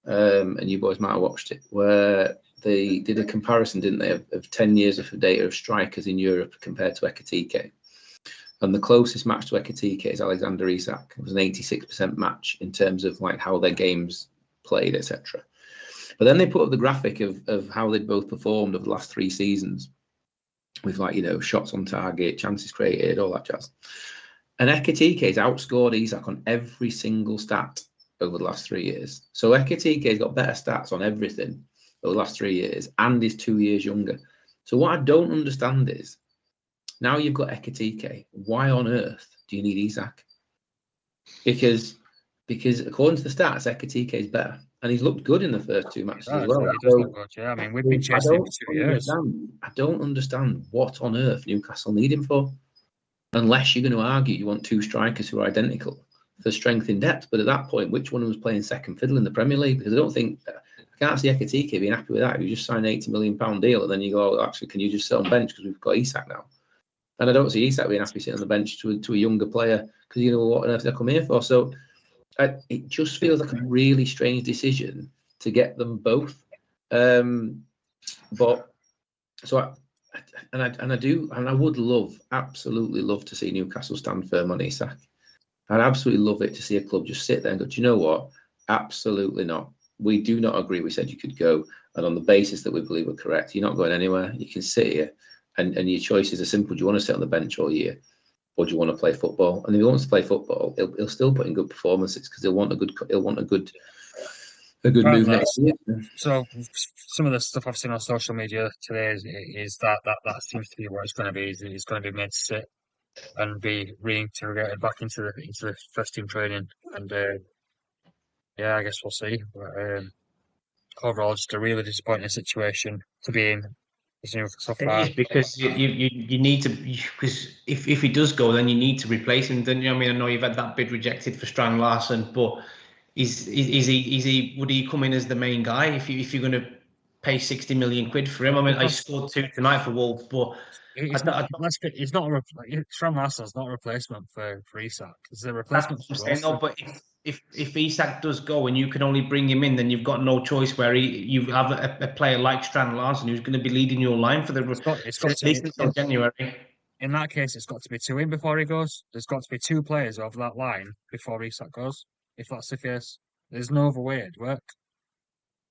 and you boys might have watched it, where they did a comparison, didn't they, of 10 years of data of strikers in Europe compared to Ekitike. And the closest match to Ekitike is Alexander Isak. It was an 86% match in terms of like how their games played, etc. But then they put up the graphic of how they'd both performed over the last 3 seasons with shots on target, chances created, all that jazz. And Ekitike's outscored Isak on every single stat over the last 3 years. So Ekitike's got better stats on everything over the last 3 years and is 2 years younger. So what I don't understand is, now you've got Ekitike, why on earth do you need Isak? Because according to the stats, Ekitike is better. And he's looked good in the first 2 matches as well. He does look good, yeah. We've been chasing him for 2 years. I don't understand what on earth Newcastle need him for. Unless you're going to argue you want 2 strikers who are identical for strength in depth. But at that point, which one was playing second fiddle in the Premier League? Because I can't see Ekitike being happy with that. You just sign an £80 million deal and then you go, actually, can you just sit on bench because we've got Isak now? And I don't see Isak being happy sitting on the bench to a younger player because what on earth did I come here for? So it just feels like a really strange decision to get them both. I would absolutely love to see Newcastle stand firm on Isak. I'd absolutely love it to see a club just sit there and go, do you know what? Absolutely not. We do not agree. We said you could go, and on the basis that we believe we're correct, you're not going anywhere. You can sit here. And your choices are simple. Do you want to sit on the bench all year, or do you want to play football? And if he wants to play football, he'll still put in good performances because he'll want a good move next year. So some of the stuff I've seen on social media today is that seems to be what it's going to be. He's going to be made to sit and be reintegrated back into the first team training. And I guess we'll see. But overall, just a really disappointing situation to be in. So it is because you need to, because if he does go, then you need to replace him. Then I know you've had that bid rejected for Strand Larsen, but would he come in as the main guy if you're going to pay 60 million quid for him? I scored 2 tonight for Wolves, but Strand Larsen's not a replacement for Isak. It's a replacement for Wilson. But if Isak does go and you can only bring him in, then you've got no choice. Where you have a player like Strand Larsen who's going to be leading your line for It's got at least until January. In that case, it's got to be two in before he goes. There's got to be two players over that line before Isak goes. If that's the case, there's no other way it'd work.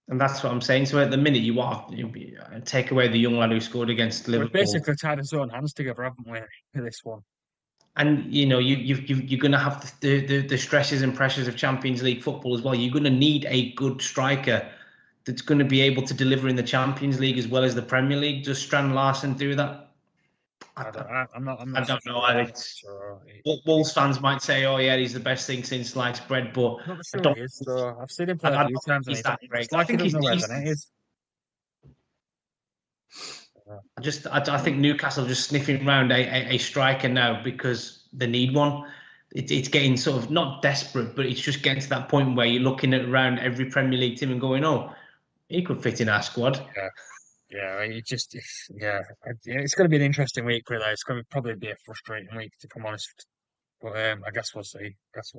And that's what I'm saying. So at the minute, you take away the young lad who scored against Liverpool. We've basically tied his own hands together, haven't we, for this one? And you're going to have the stresses and pressures of Champions League football as well. You're going to need a good striker that's going to be able to deliver in the Champions League as well as the Premier League. Does Strand Larsen do that? I don't know. Sure. Wolves fans might say, "Oh yeah, he's the best thing since sliced bread," but I'm not sure he is. So I've seen him play a few times, and it's like he doesn't know where the net is. I think Newcastle are just sniffing around a striker now because they need one. It's getting sort of not desperate, but it's just getting to that point where you're looking at around every Premier League team and going, "Oh, he could fit in our squad." Yeah, it's going to be an interesting week, really. It's going to probably be a frustrating week, to come honest. But I guess we'll see. Let's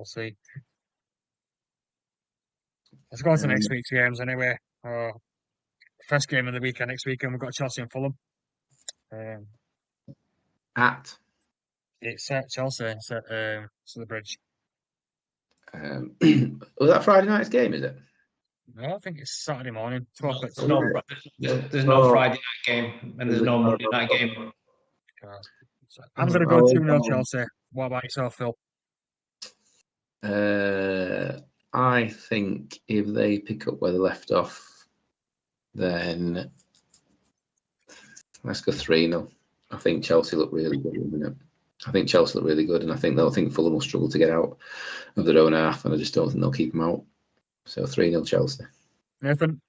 go on to next week's games anyway. First game of the weekend next weekend, we've got Chelsea and Fulham. It's at Chelsea. It's at the Bridge. Was that Friday night's game? Is it? No, I think it's Saturday morning. 12 There's no Friday night game, and there's no Monday night game. I'm going to go 2-0 Chelsea. What about yourself, Phil? I think if they pick up where they left off, then let's go 3-0. I think Chelsea look really good in a minute. I think Chelsea look really good, and I think Fulham will struggle to get out of their own half, and I just don't think they'll keep them out. So 3-0 Chelsea. Nathan?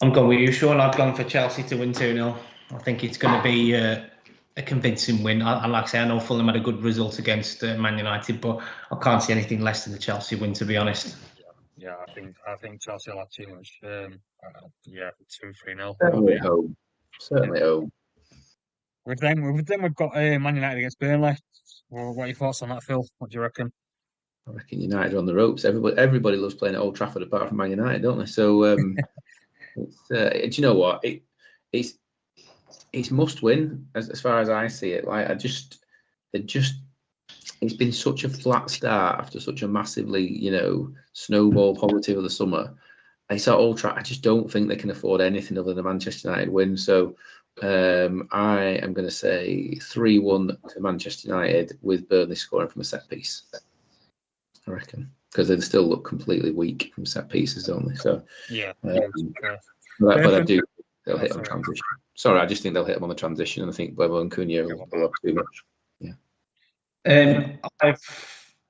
I'm going with you, Sean. I've gone for Chelsea to win 2-0. I think it's going to be a convincing win. Like I say, I know Fulham had a good result against Man United, but I can't see anything less than the Chelsea win, to be honest. Yeah, I think Chelsea will have too much. 2-3-0. Certainly home. With them, we've got Man United against Burnley. Well, what are your thoughts on that, Phil? What do you reckon? I reckon United are on the ropes. Everybody loves playing at Old Trafford apart from Man United, don't they? So do you know what? It's must win as far as I see it. Like it's been such a flat start after such a massively snowball positive of the summer. It's at Old Trafford. I just don't think they can afford anything other than a Manchester United win. So I am going to say 3-1 to Manchester United with Burnley scoring from a set piece. I reckon, because they still look completely weak from set pieces only. So but I do. They'll hit on transition. Sorry, I just think they'll hit them on the transition, and I think Webber and Cunha will blow up too much. Yeah.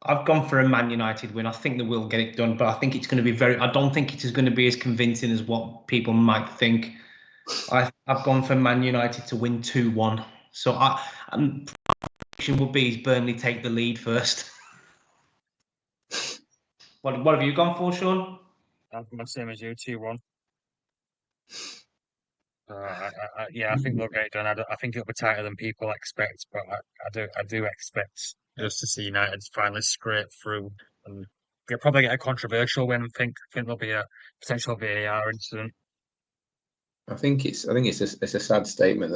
I've gone for a Man United win. I think they will get it done, but I think it's going to be I don't think it is going to be as convincing as what people might think. I've gone for Man United to win 2-1. So I'm prediction would be Burnley take the lead first. What have you gone for, Sean? I've gone the same as you, 2-1. I think they'll get it done. I think it'll be tighter than people expect, but I do expect just to see United finally scrape through, and they'll probably get a controversial win. I think there'll be a potential VAR incident. I think it's a sad statement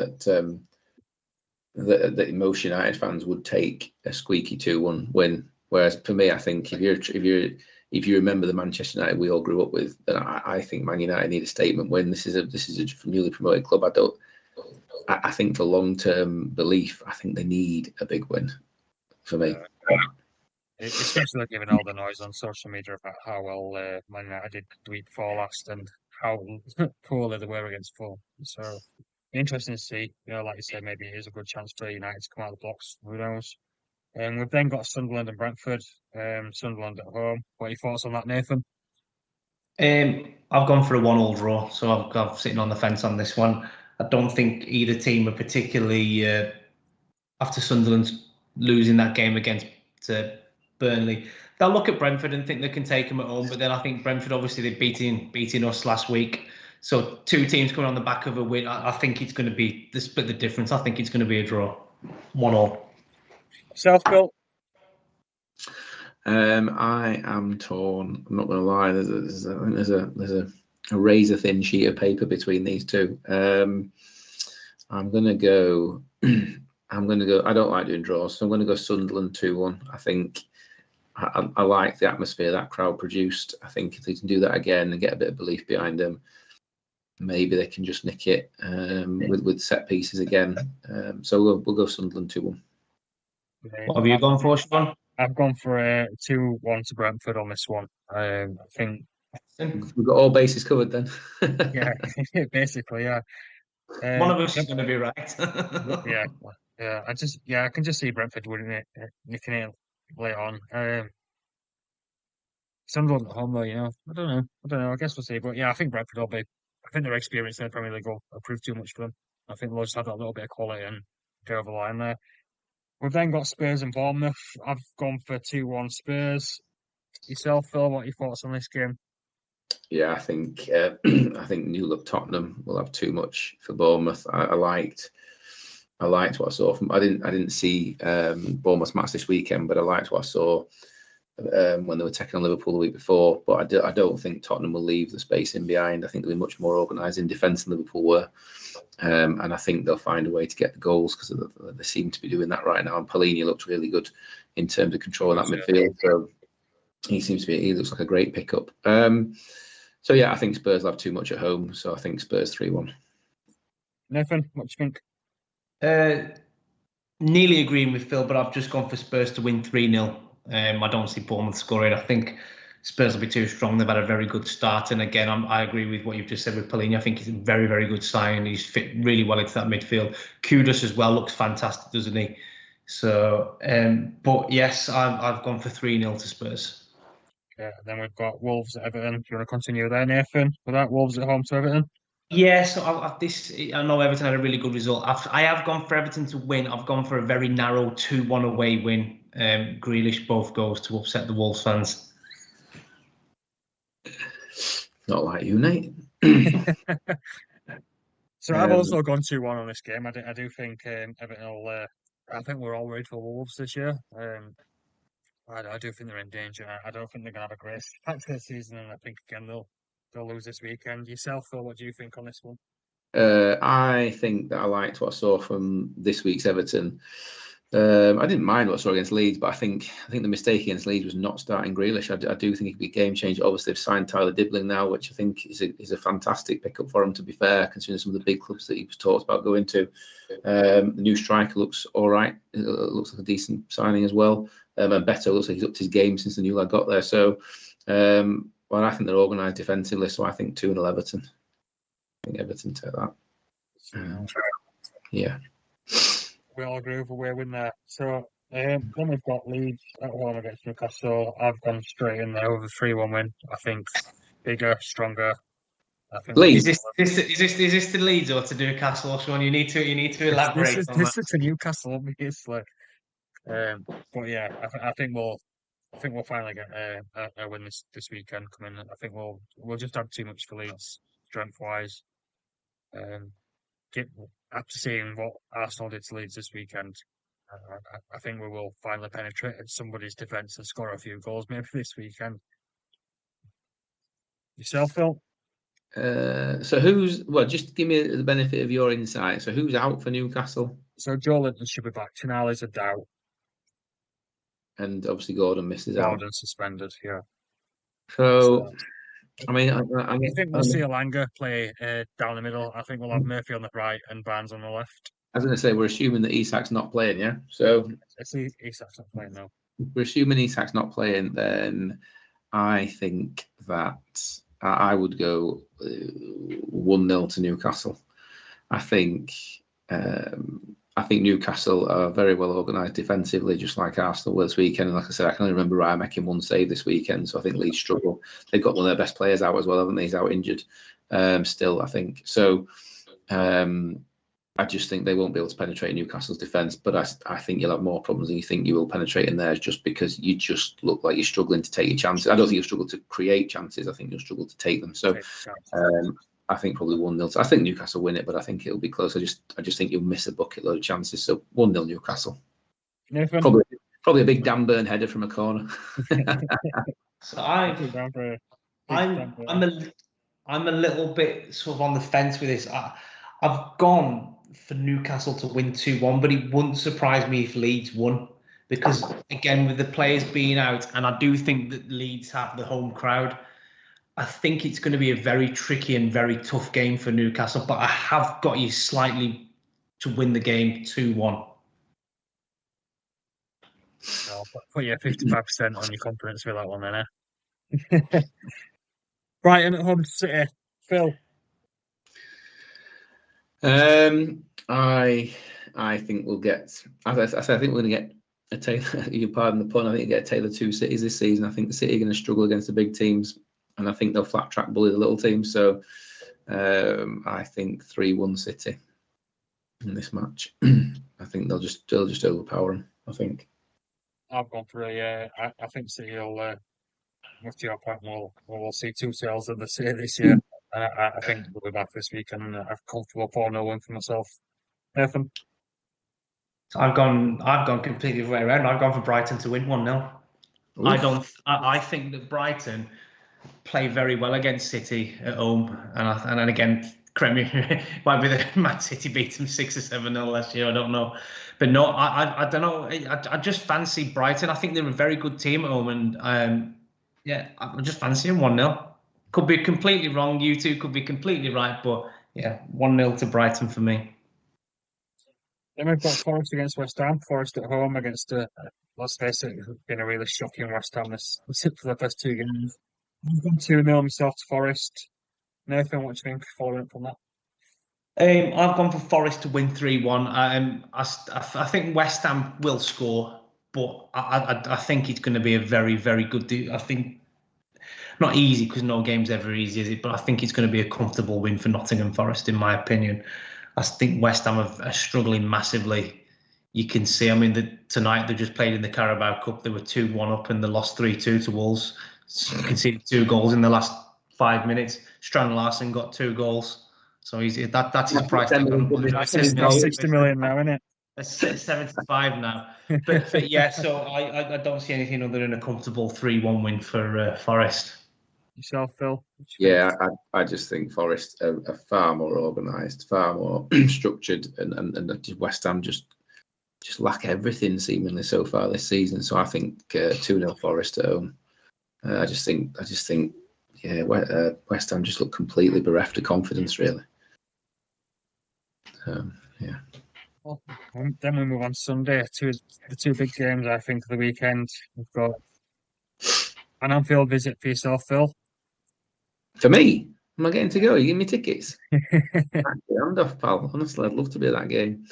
that most United fans would take a squeaky 2-1 win. Whereas for me, I think if you remember the Manchester United we all grew up with, then I think Man United need a statement win. This is a newly promoted club. I think for long-term belief, I think they need a big win. For me, especially given all the noise on social media about how well Man United did the week before last and how poorly they were against Fulham. So interesting to see. Like you said, maybe it is a good chance for United to come out of the blocks. Who knows? We've then got Sunderland and Brentford. Sunderland at home. What are your thoughts on that, Nathan? I've gone for a 1-1 draw, so I'm sitting on the fence on this one. I don't think either team are particularly after Sunderland losing that game against Burnley. They'll look at Brentford and think they can take them at home, but then I think Brentford, obviously, they're beating us last week. So two teams coming on the back of a win. I think it's going to be the split the difference. I think it's going to be a draw, 1-1. Self Bill. I am torn. I'm not going to lie. There's a razor thin sheet of paper between these two. I'm going to go. I don't like doing draws, so I'm going to go Sunderland 2-1. I think I like the atmosphere that crowd produced. I think if they can do that again and get a bit of belief behind them, maybe they can just nick it with set pieces again. So we'll go Sunderland 2-1. What have you gone for, Sean? I've gone for a 2-1 to Brentford on this one. I think we've got all bases covered then. yeah, basically, yeah. One of us is going to be right. yeah. I can just see Brentford winning it, nicking it later on. Sunderland at home though, I don't know. I guess we'll see. But yeah, I think Brentford will be. I think their experience in the Premier League will prove too much for them. I think they'll just have that little bit of quality and go over the line there. We've then got Spurs and Bournemouth. I've gone for 2-1 Spurs. Yourself, Phil, what are your thoughts on this game? Yeah, I think New Look Tottenham will have too much for Bournemouth. I liked what I saw from. I didn't see Bournemouth's match this weekend, but I liked what I saw when they were taking on Liverpool the week before. But I don't think Tottenham will leave the space in behind. I think they'll be much more organised in defence than Liverpool were. And I think they'll find a way to get the goals because they seem to be doing that right now. And Palhinha looked really good in terms of controlling that midfield. So he looks like a great pickup. So yeah, I think Spurs will have too much at home. So I think Spurs 3-1. Nathan, what do you think? Nearly agreeing with Phil, but I've just gone for Spurs to win 3-0. I don't see Bournemouth scoring. I think Spurs will be too strong. They've had a very good start. And again, I agree with what you've just said with Palhinha. I think he's a very, very good sign. He's fit really well into that midfield. Kudus as well looks fantastic, doesn't he? So, but yes, I've gone for 3-0 to Spurs. Yeah, then we've got Wolves at Everton. Do you want to continue there, Nathan? With that, Wolves at home to Everton? Yeah, so I know Everton had a really good result. I have gone for Everton to win. I've gone for a very narrow 2-1 away win. Grealish both goals to upset the Wolves fans. Not like you, Nate. So I've also gone 2-1 on this game. I do think Everton will. I think we're all worried for Wolves this year. I do think they're in danger. I don't think they're going to have a great start to the season, and I think again they'll lose this weekend. Yourself, Phil, what do you think on this one? I think that I liked what I saw from this week's Everton. I didn't mind what I saw against Leeds, but I think the mistake against Leeds was not starting Grealish. I do think he could be a game changer. Obviously, they've signed Tyler Dibling now, which I think is a fantastic pickup for him. To be fair, considering some of the big clubs that he was talked about going to, the new striker looks all right. It looks like a decent signing as well. And Beto looks like he's upped his game since the new lad got there. So, well, I think they're organised defensively. So I think 2-0 Everton. I think Everton take that. Yeah. We all agree with a way win there. So then we've got Leeds at home against Newcastle. I've gone straight in there with a 3-1 win. I think bigger, stronger. I think Leeds. Is this to Leeds or to Newcastle, Sean? You need to elaborate. This is to Newcastle, obviously. But yeah, I think we'll finally get a win this weekend coming. I think we'll just have too much for Leeds strength wise. After seeing what Arsenal did to Leeds this weekend, I think we will finally penetrate somebody's defence and score a few goals maybe this weekend. Yourself, Phil? So just give me the benefit of your insight. So who's out for Newcastle? So Joe Linton should be back. Tonali's a doubt. And obviously Gordon misses out. Gordon suspended, yeah. So I mean, I think we'll see Alanga play down the middle. I think we'll have Murphy on the right and Barnes on the left. I was going to say, we're assuming that Isak's not playing, yeah? So Isak's not playing, no. We're assuming Isak's not playing, then I think that I would go 1-0 to Newcastle. I think Newcastle are very well organised defensively, just like Arsenal were this weekend. And like I said, I can only remember Ryan making one save this weekend, so I think Leeds struggle. They've got one of their best players out as well, haven't they? He's out injured still, I think. So I just think they won't be able to penetrate Newcastle's defence, but I think you'll have more problems than you think you will penetrate in theirs, just because you just look like you're struggling to take your chances. I don't think you'll struggle to create chances. I think you'll struggle to take them. So I think probably 1-0. I think Newcastle win it, but I think it'll be close. I just think you'll miss a bucket load of chances. So 1-0 Newcastle. Nathan? Probably a big Dan Burn header from a corner. So I'm a little bit sort of on the fence with this. I've gone for Newcastle to win 2-1, but it wouldn't surprise me if Leeds won, because again, with the players being out, and I do think that Leeds have the home crowd, I think it's going to be a very tricky and very tough game for Newcastle, but I have got you slightly to win the game 2-1. I'll put you 55% on your confidence for that one then, eh? Brighton at home to City. Phil? I think we'll get, as I said, I think we're going to get a tailor, you pardon the pun, I think you get a tailor two cities this season. I think the City are going to struggle against the big teams, and I think they'll flat track bully the little teams. So I think 3-1 City in this match. I think they'll just overpower them, I think. I've gone for I think City will, with your point, we'll see 2 sales of the City this year. And I think we'll be back this week and a comfortable 4-0 win for myself. Nathan? So I've gone completely the way around. I've gone for Brighton to win 1-0. I think that Brighton play very well against City at home, and then again, correct me, might be that Man City beat them 6 or 7-0 last year. I don't know, but no, I don't know. I just fancy Brighton. I think they're a very good team at home, and yeah, I just fancy them 1-0. Could be completely wrong. You two could be completely right, but yeah, 1-0 to Brighton for me. Then we've got Forest against West Ham. Forest at home against, let's face it, it's been a really shocking West Ham for the first 2 games. I've gone 2-0 myself to Forest. Nathan, what do you think following up from that? I've gone for Forest to win 3-1. I think West Ham will score, but I think it's going to be a very, very good. I think not easy, because no game's ever easy, is it? But I think it's going to be a comfortable win for Nottingham Forest, in my opinion. I think West Ham are struggling massively. You can see, I mean, tonight they just played in the Carabao Cup. They were 2-1 up and they lost 3-2 to Wolves. So you can see 2 goals in the last 5 minutes. Strand Larsen got 2 goals. So that's his price tag. That's 60 million now, isn't it? It's 75 now. But yeah, so I don't see anything other than a comfortable 3-1 win for Forest. Yourself, Phil? Yeah, I just think Forest are far more organised, far more structured, and West Ham just lack everything seemingly so far this season. So I think 2-0 Forest at home. I just think yeah, West Ham just look completely bereft of confidence, really. Yeah. Well, then we move on to Sunday. The 2 big games, I think, of the weekend. We've got an Anfield visit for yourself, Phil. For me? Am I getting to go? You give me tickets? Hand off, pal. Honestly, I'd love to be at that game.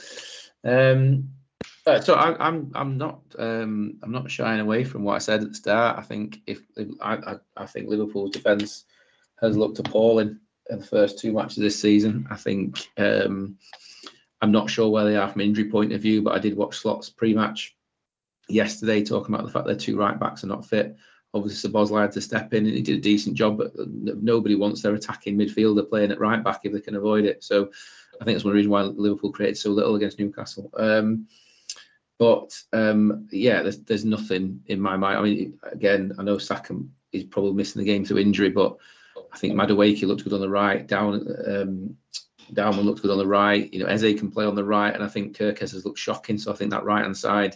So I'm not shying away from what I said at the start. I think I think Liverpool's defence has looked appalling in the first 2 matches this season. I think I'm not sure where they are from injury point of view, but I did watch Slot's pre-match yesterday talking about the fact their 2 right backs are not fit. Obviously, Szoboszlai had to step in and he did a decent job, but nobody wants their attacking midfielder playing at right back if they can avoid it. So I think that's one reason why Liverpool created so little against Newcastle. But yeah, there's nothing in my mind. I mean, again, I know Saka is probably missing the game through injury, but I think Madueke looked good on the right. Downman looked good on the right. You know, Eze can play on the right, and I think Kirkes has looked shocking. So I think that right hand side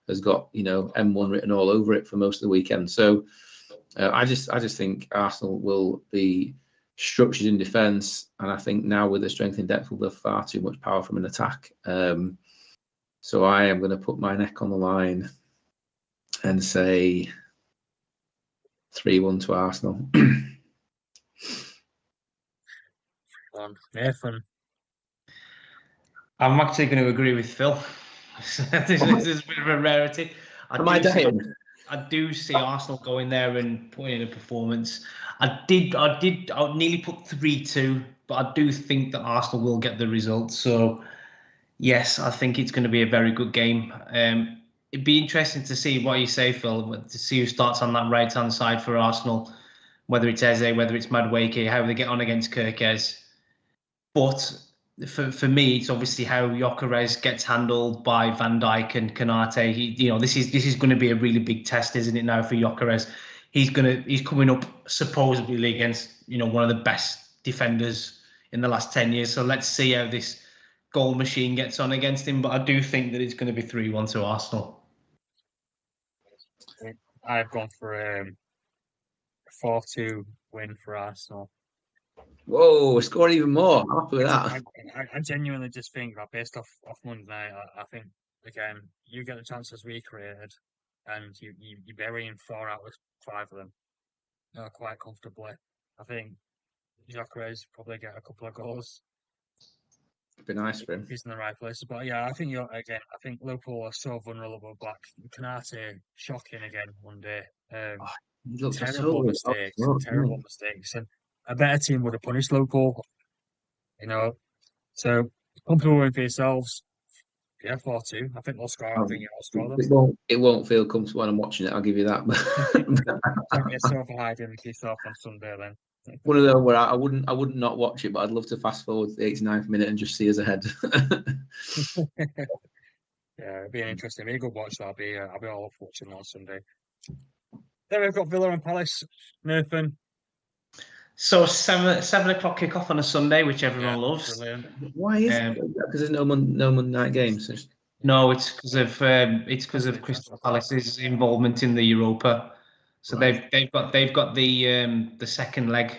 has got, you know, M1 written all over it for most of the weekend. So I just think Arsenal will be structured in defence, and I think now with the strength in depth, we'll have far too much power from an attack. So I am going to put my neck on the line and say 3-1 to Arsenal. Nathan? I'm actually going to agree with Phil. This is a bit of a rarity. I do see Arsenal going there and putting in a performance. I nearly put 3-2, but I do think that Arsenal will get the result. So yes, I think it's going to be a very good game. It'd be interesting to see what you say, Phil, to see who starts on that right-hand side for Arsenal, whether it's Eze, whether it's Madueke, how they get on against Kirkes. But for me, it's obviously how Gyökeres gets handled by Van Dijk and Konate. This is going to be a really big test, isn't it, now for Gyökeres? He's coming up supposedly against one of the best defenders in the last 10 years. So let's see how this goal machine gets on against him. But I do think that it's going to be 3-1 to Arsenal. I've gone for a 4-2 win for Arsenal. Whoa, score even more. I'm happy with that. I genuinely just think that based off Monday night, I think, again, you get the chances recreated and you bury in 4 out of 5 of them quite comfortably. I think Gyökeres probably get a couple of goals. It'd be nice for him. He's in the right places. But yeah, I think I think Liverpool are so vulnerable. Black Konate shocking again one day. Terrible mistakes. And a better team would have punished Liverpool. So comfortable win for yourselves. Yeah, 4-2. I think they'll score. I think you'll score them. It won't feel comfortable when I'm watching it. I'll give you that. Don't get so hiding with yourself on Sunday then. One of those where I wouldn't not watch it, but I'd love to fast forward to the 89th minute and just see us ahead. Yeah, it'd be an interesting, it'd be a good watch. I'll be all up watching on Sunday. Then we've got Villa and Palace. Nathan. So 7 o'clock kickoff on a Sunday, which everyone loves. Brilliant. Why is it? Because there's no Monday night games. No, it's because of Crystal Palace's involvement in the Europa. So right. they've got the second leg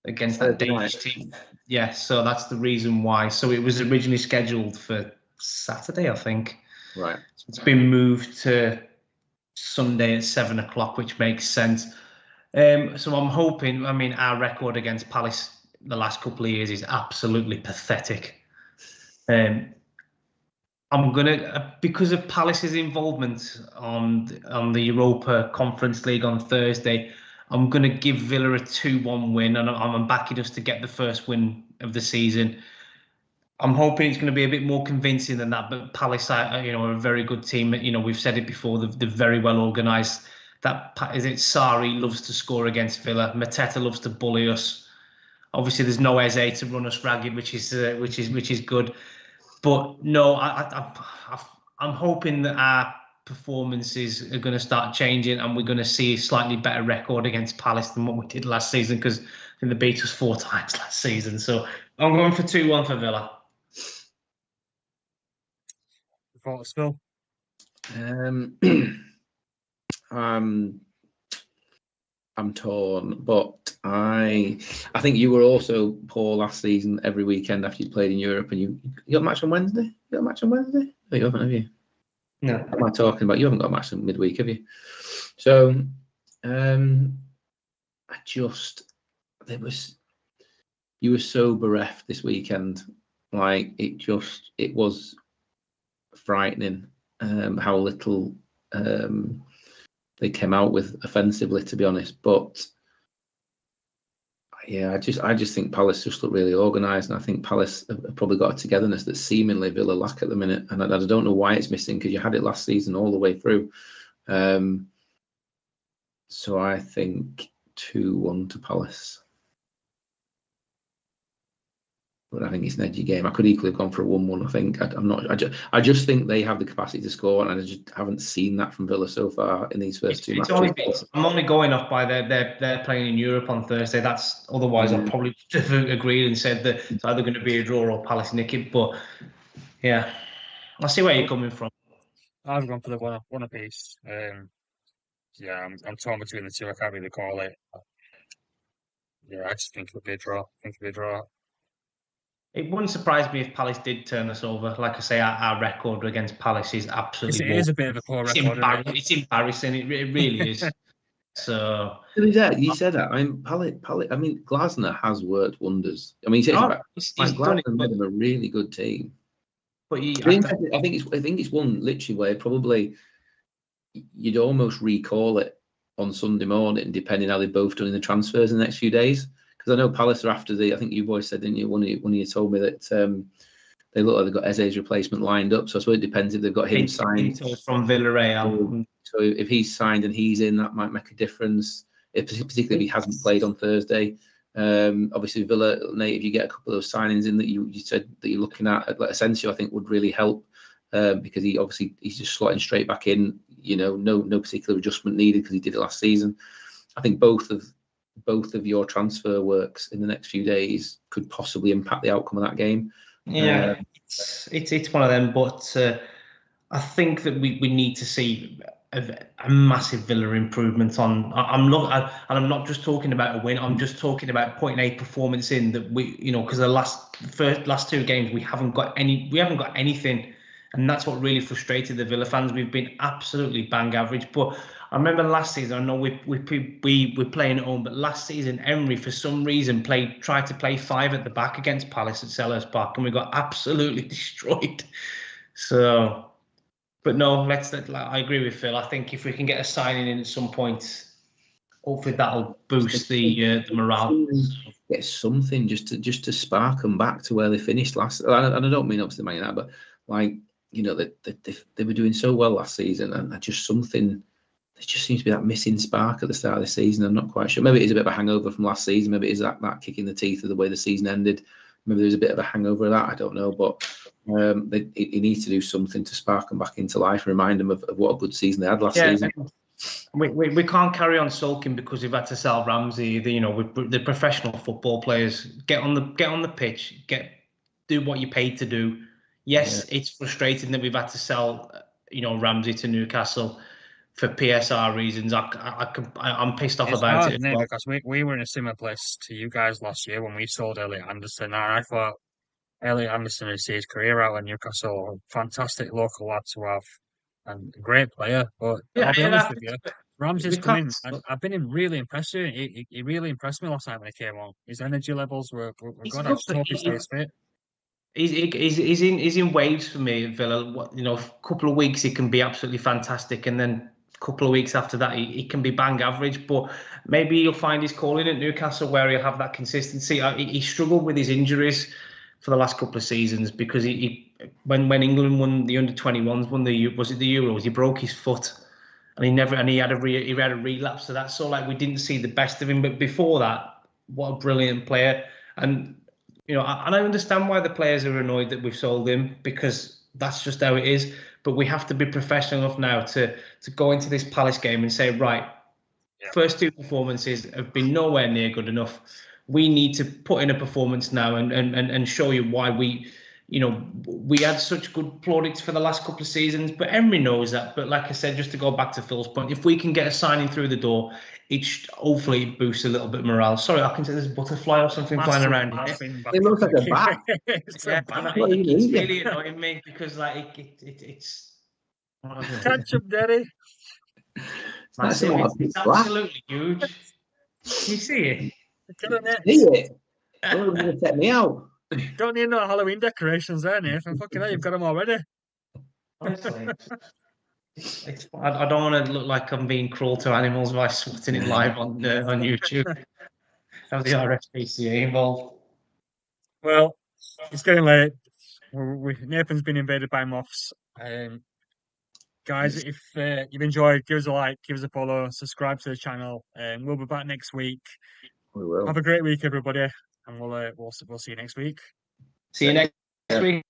against that Danish team. Yeah, so that's the reason why. So it was originally scheduled for Saturday, I think. Right. So it's been moved to Sunday at 7 o'clock, which makes sense. So I'm hoping. I mean, our record against Palace the last couple of years is absolutely pathetic. I'm gonna, because of Palace's involvement on the Europa Conference League on Thursday, I'm gonna give Villa a 2-1 win, and I'm backing us to get the first win of the season. I'm hoping it's going to be a bit more convincing than that, but Palace are a very good team. We've said it before; they're very well organised. Sarri loves to score against Villa. Mateta loves to bully us. Obviously, there's no Eze to run us ragged, which is good. But no, I'm hoping that our performances are going to start changing, and we're going to see a slightly better record against Palace than what we did last season, because I think they beat us 4 times last season. So I'm going for 2-1 for Villa. Thoughts, Phil? I'm torn, but I think you were also poor last season every weekend after you played in Europe, and you got a match on Wednesday? You got a match on Wednesday? No, you haven't, have you? No. What am I talking about? You haven't got a match in midweek, have you? So, you were so bereft this weekend. Like, it was frightening how little they came out with offensively, to be honest. But yeah, I just think Palace just look really organised, and I think Palace have probably got a togetherness that seemingly Villa lack at the minute, and I don't know why it's missing, because you had it last season all the way through. So I think 2-1 to Palace. But I think it's an edgy game. I could equally have gone for a 1-1. I think I just think they have the capacity to score, and I just haven't seen that from Villa so far in these first 2 matches. I'm only going off by they're playing in Europe on Thursday. That's otherwise I probably would have agreed and said that it's either going to be a draw or Palace nick it. But yeah, I see where you're coming from. I've gone for the one apiece. Yeah, I'm torn between the two. I can't really call it. Yeah, I just think it'll be a draw. It wouldn't surprise me if Palace did turn us over. Like I say, our record against Palace is absolutely. It is a bit of a poor record. It's embarrassing. It really is. So you said that. I mean, Palace. I mean, Glasner has worked wonders. I mean, he's Glasner made them a really good team. But I think it's one literally where probably you'd almost recall it on Sunday morning, depending how they both done in the transfers in the next few days. Because I know Palace are after I think you boys said, didn't you? One of you told me that they look like they've got Eze's replacement lined up. So I suppose it depends if they've got him signed from Villarreal. So if he's signed and he's in, that might make a difference. Particularly if he hasn't played on Thursday. Obviously, Villa, Nate, if you get a couple of those signings in that you said that you're looking at, like Asensio, I think would really help because he's just slotting straight back in. No particular adjustment needed because he did it last season. I think both of your transfer works in the next few days could possibly impact the outcome of that game. Yeah, it's one of them, but I think that we need to see a massive Villa improvement on. I'm not just talking about a win. I'm just talking about putting a performance in that because the last two games we haven't got anything, and that's what really frustrated the Villa fans. We've been absolutely bang average. But I remember last season. I know we're playing at home, but last season Emery for some reason tried to play 5 at the back against Palace at Selhurst Park, and we got absolutely destroyed. So. But no, I agree with Phil. I think if we can get a signing in at some point, hopefully that'll boost the morale. Get something just to spark them back to where they finished last. And I don't mean obviously Man United, but they were doing so well last season, and there just seems to be that missing spark at the start of the season. I'm not quite sure. Maybe it is a bit of a hangover from last season. Maybe it is that kick in the teeth of the way the season ended. Maybe there's a bit of a hangover of that. I don't know, but. He needs to do something to spark them back into life and remind them of what a good season they had last season. We can't carry on sulking because we've had to sell Ramsey. The professional football players get on the pitch, do what you're paid to do. Yes, it's frustrating that we've had to sell Ramsey to Newcastle for PSR reasons. I'm pissed off about it. Because we were in a similar place to you guys last year when we sold Elliot Anderson, and I thought. Elliot Anderson has seen his career out in Newcastle. Fantastic local lad to have and a great player. But I'll be honest with you, Ramsey's come in. I've been really impressed with him. He really impressed me last time when he came on. His energy levels were good. I just hope he stays fit. He's in waves for me at Villa. A couple of weeks he can be absolutely fantastic, and then a couple of weeks after that he can be bang average. But maybe he'll find his calling at Newcastle where he'll have that consistency. He struggled with his injuries for the last couple of seasons because when England won the under-21s, won the Euros, he broke his foot, and he had a relapse to that. So we didn't see the best of him. But before that, what a brilliant player! And and I understand why the players are annoyed that we've sold him because that's just how it is. But we have to be professional enough now to go into this Palace game and say, right, first 2 performances have been nowhere near good enough. We need to put in a performance now and show you why we had such good plaudits for the last couple of seasons. But Emery knows that. But like I said, just to go back to Phil's point, if we can get a signing through the door, hopefully it boosts a little bit of morale. Sorry, I can say there's a butterfly or something flying around here. It looks like a bat. It's really annoying me because it's. Catch him, Daddy. It's absolutely huge. Can you see it? See it? You're going to set me out. Don't need no Halloween decorations there, Nathan. Fucking hell, you've got them already. Honestly, I don't want to look like I'm being cruel to animals by swatting it live on YouTube. Have the RSPCA involved. Well, it's getting late. Nathan's been invaded by moths. Guys, if you've enjoyed, give us a like, give us a follow, subscribe to the channel, and we'll be back next week. We will. Have a great week, everybody, and we'll see you next week. See you next week.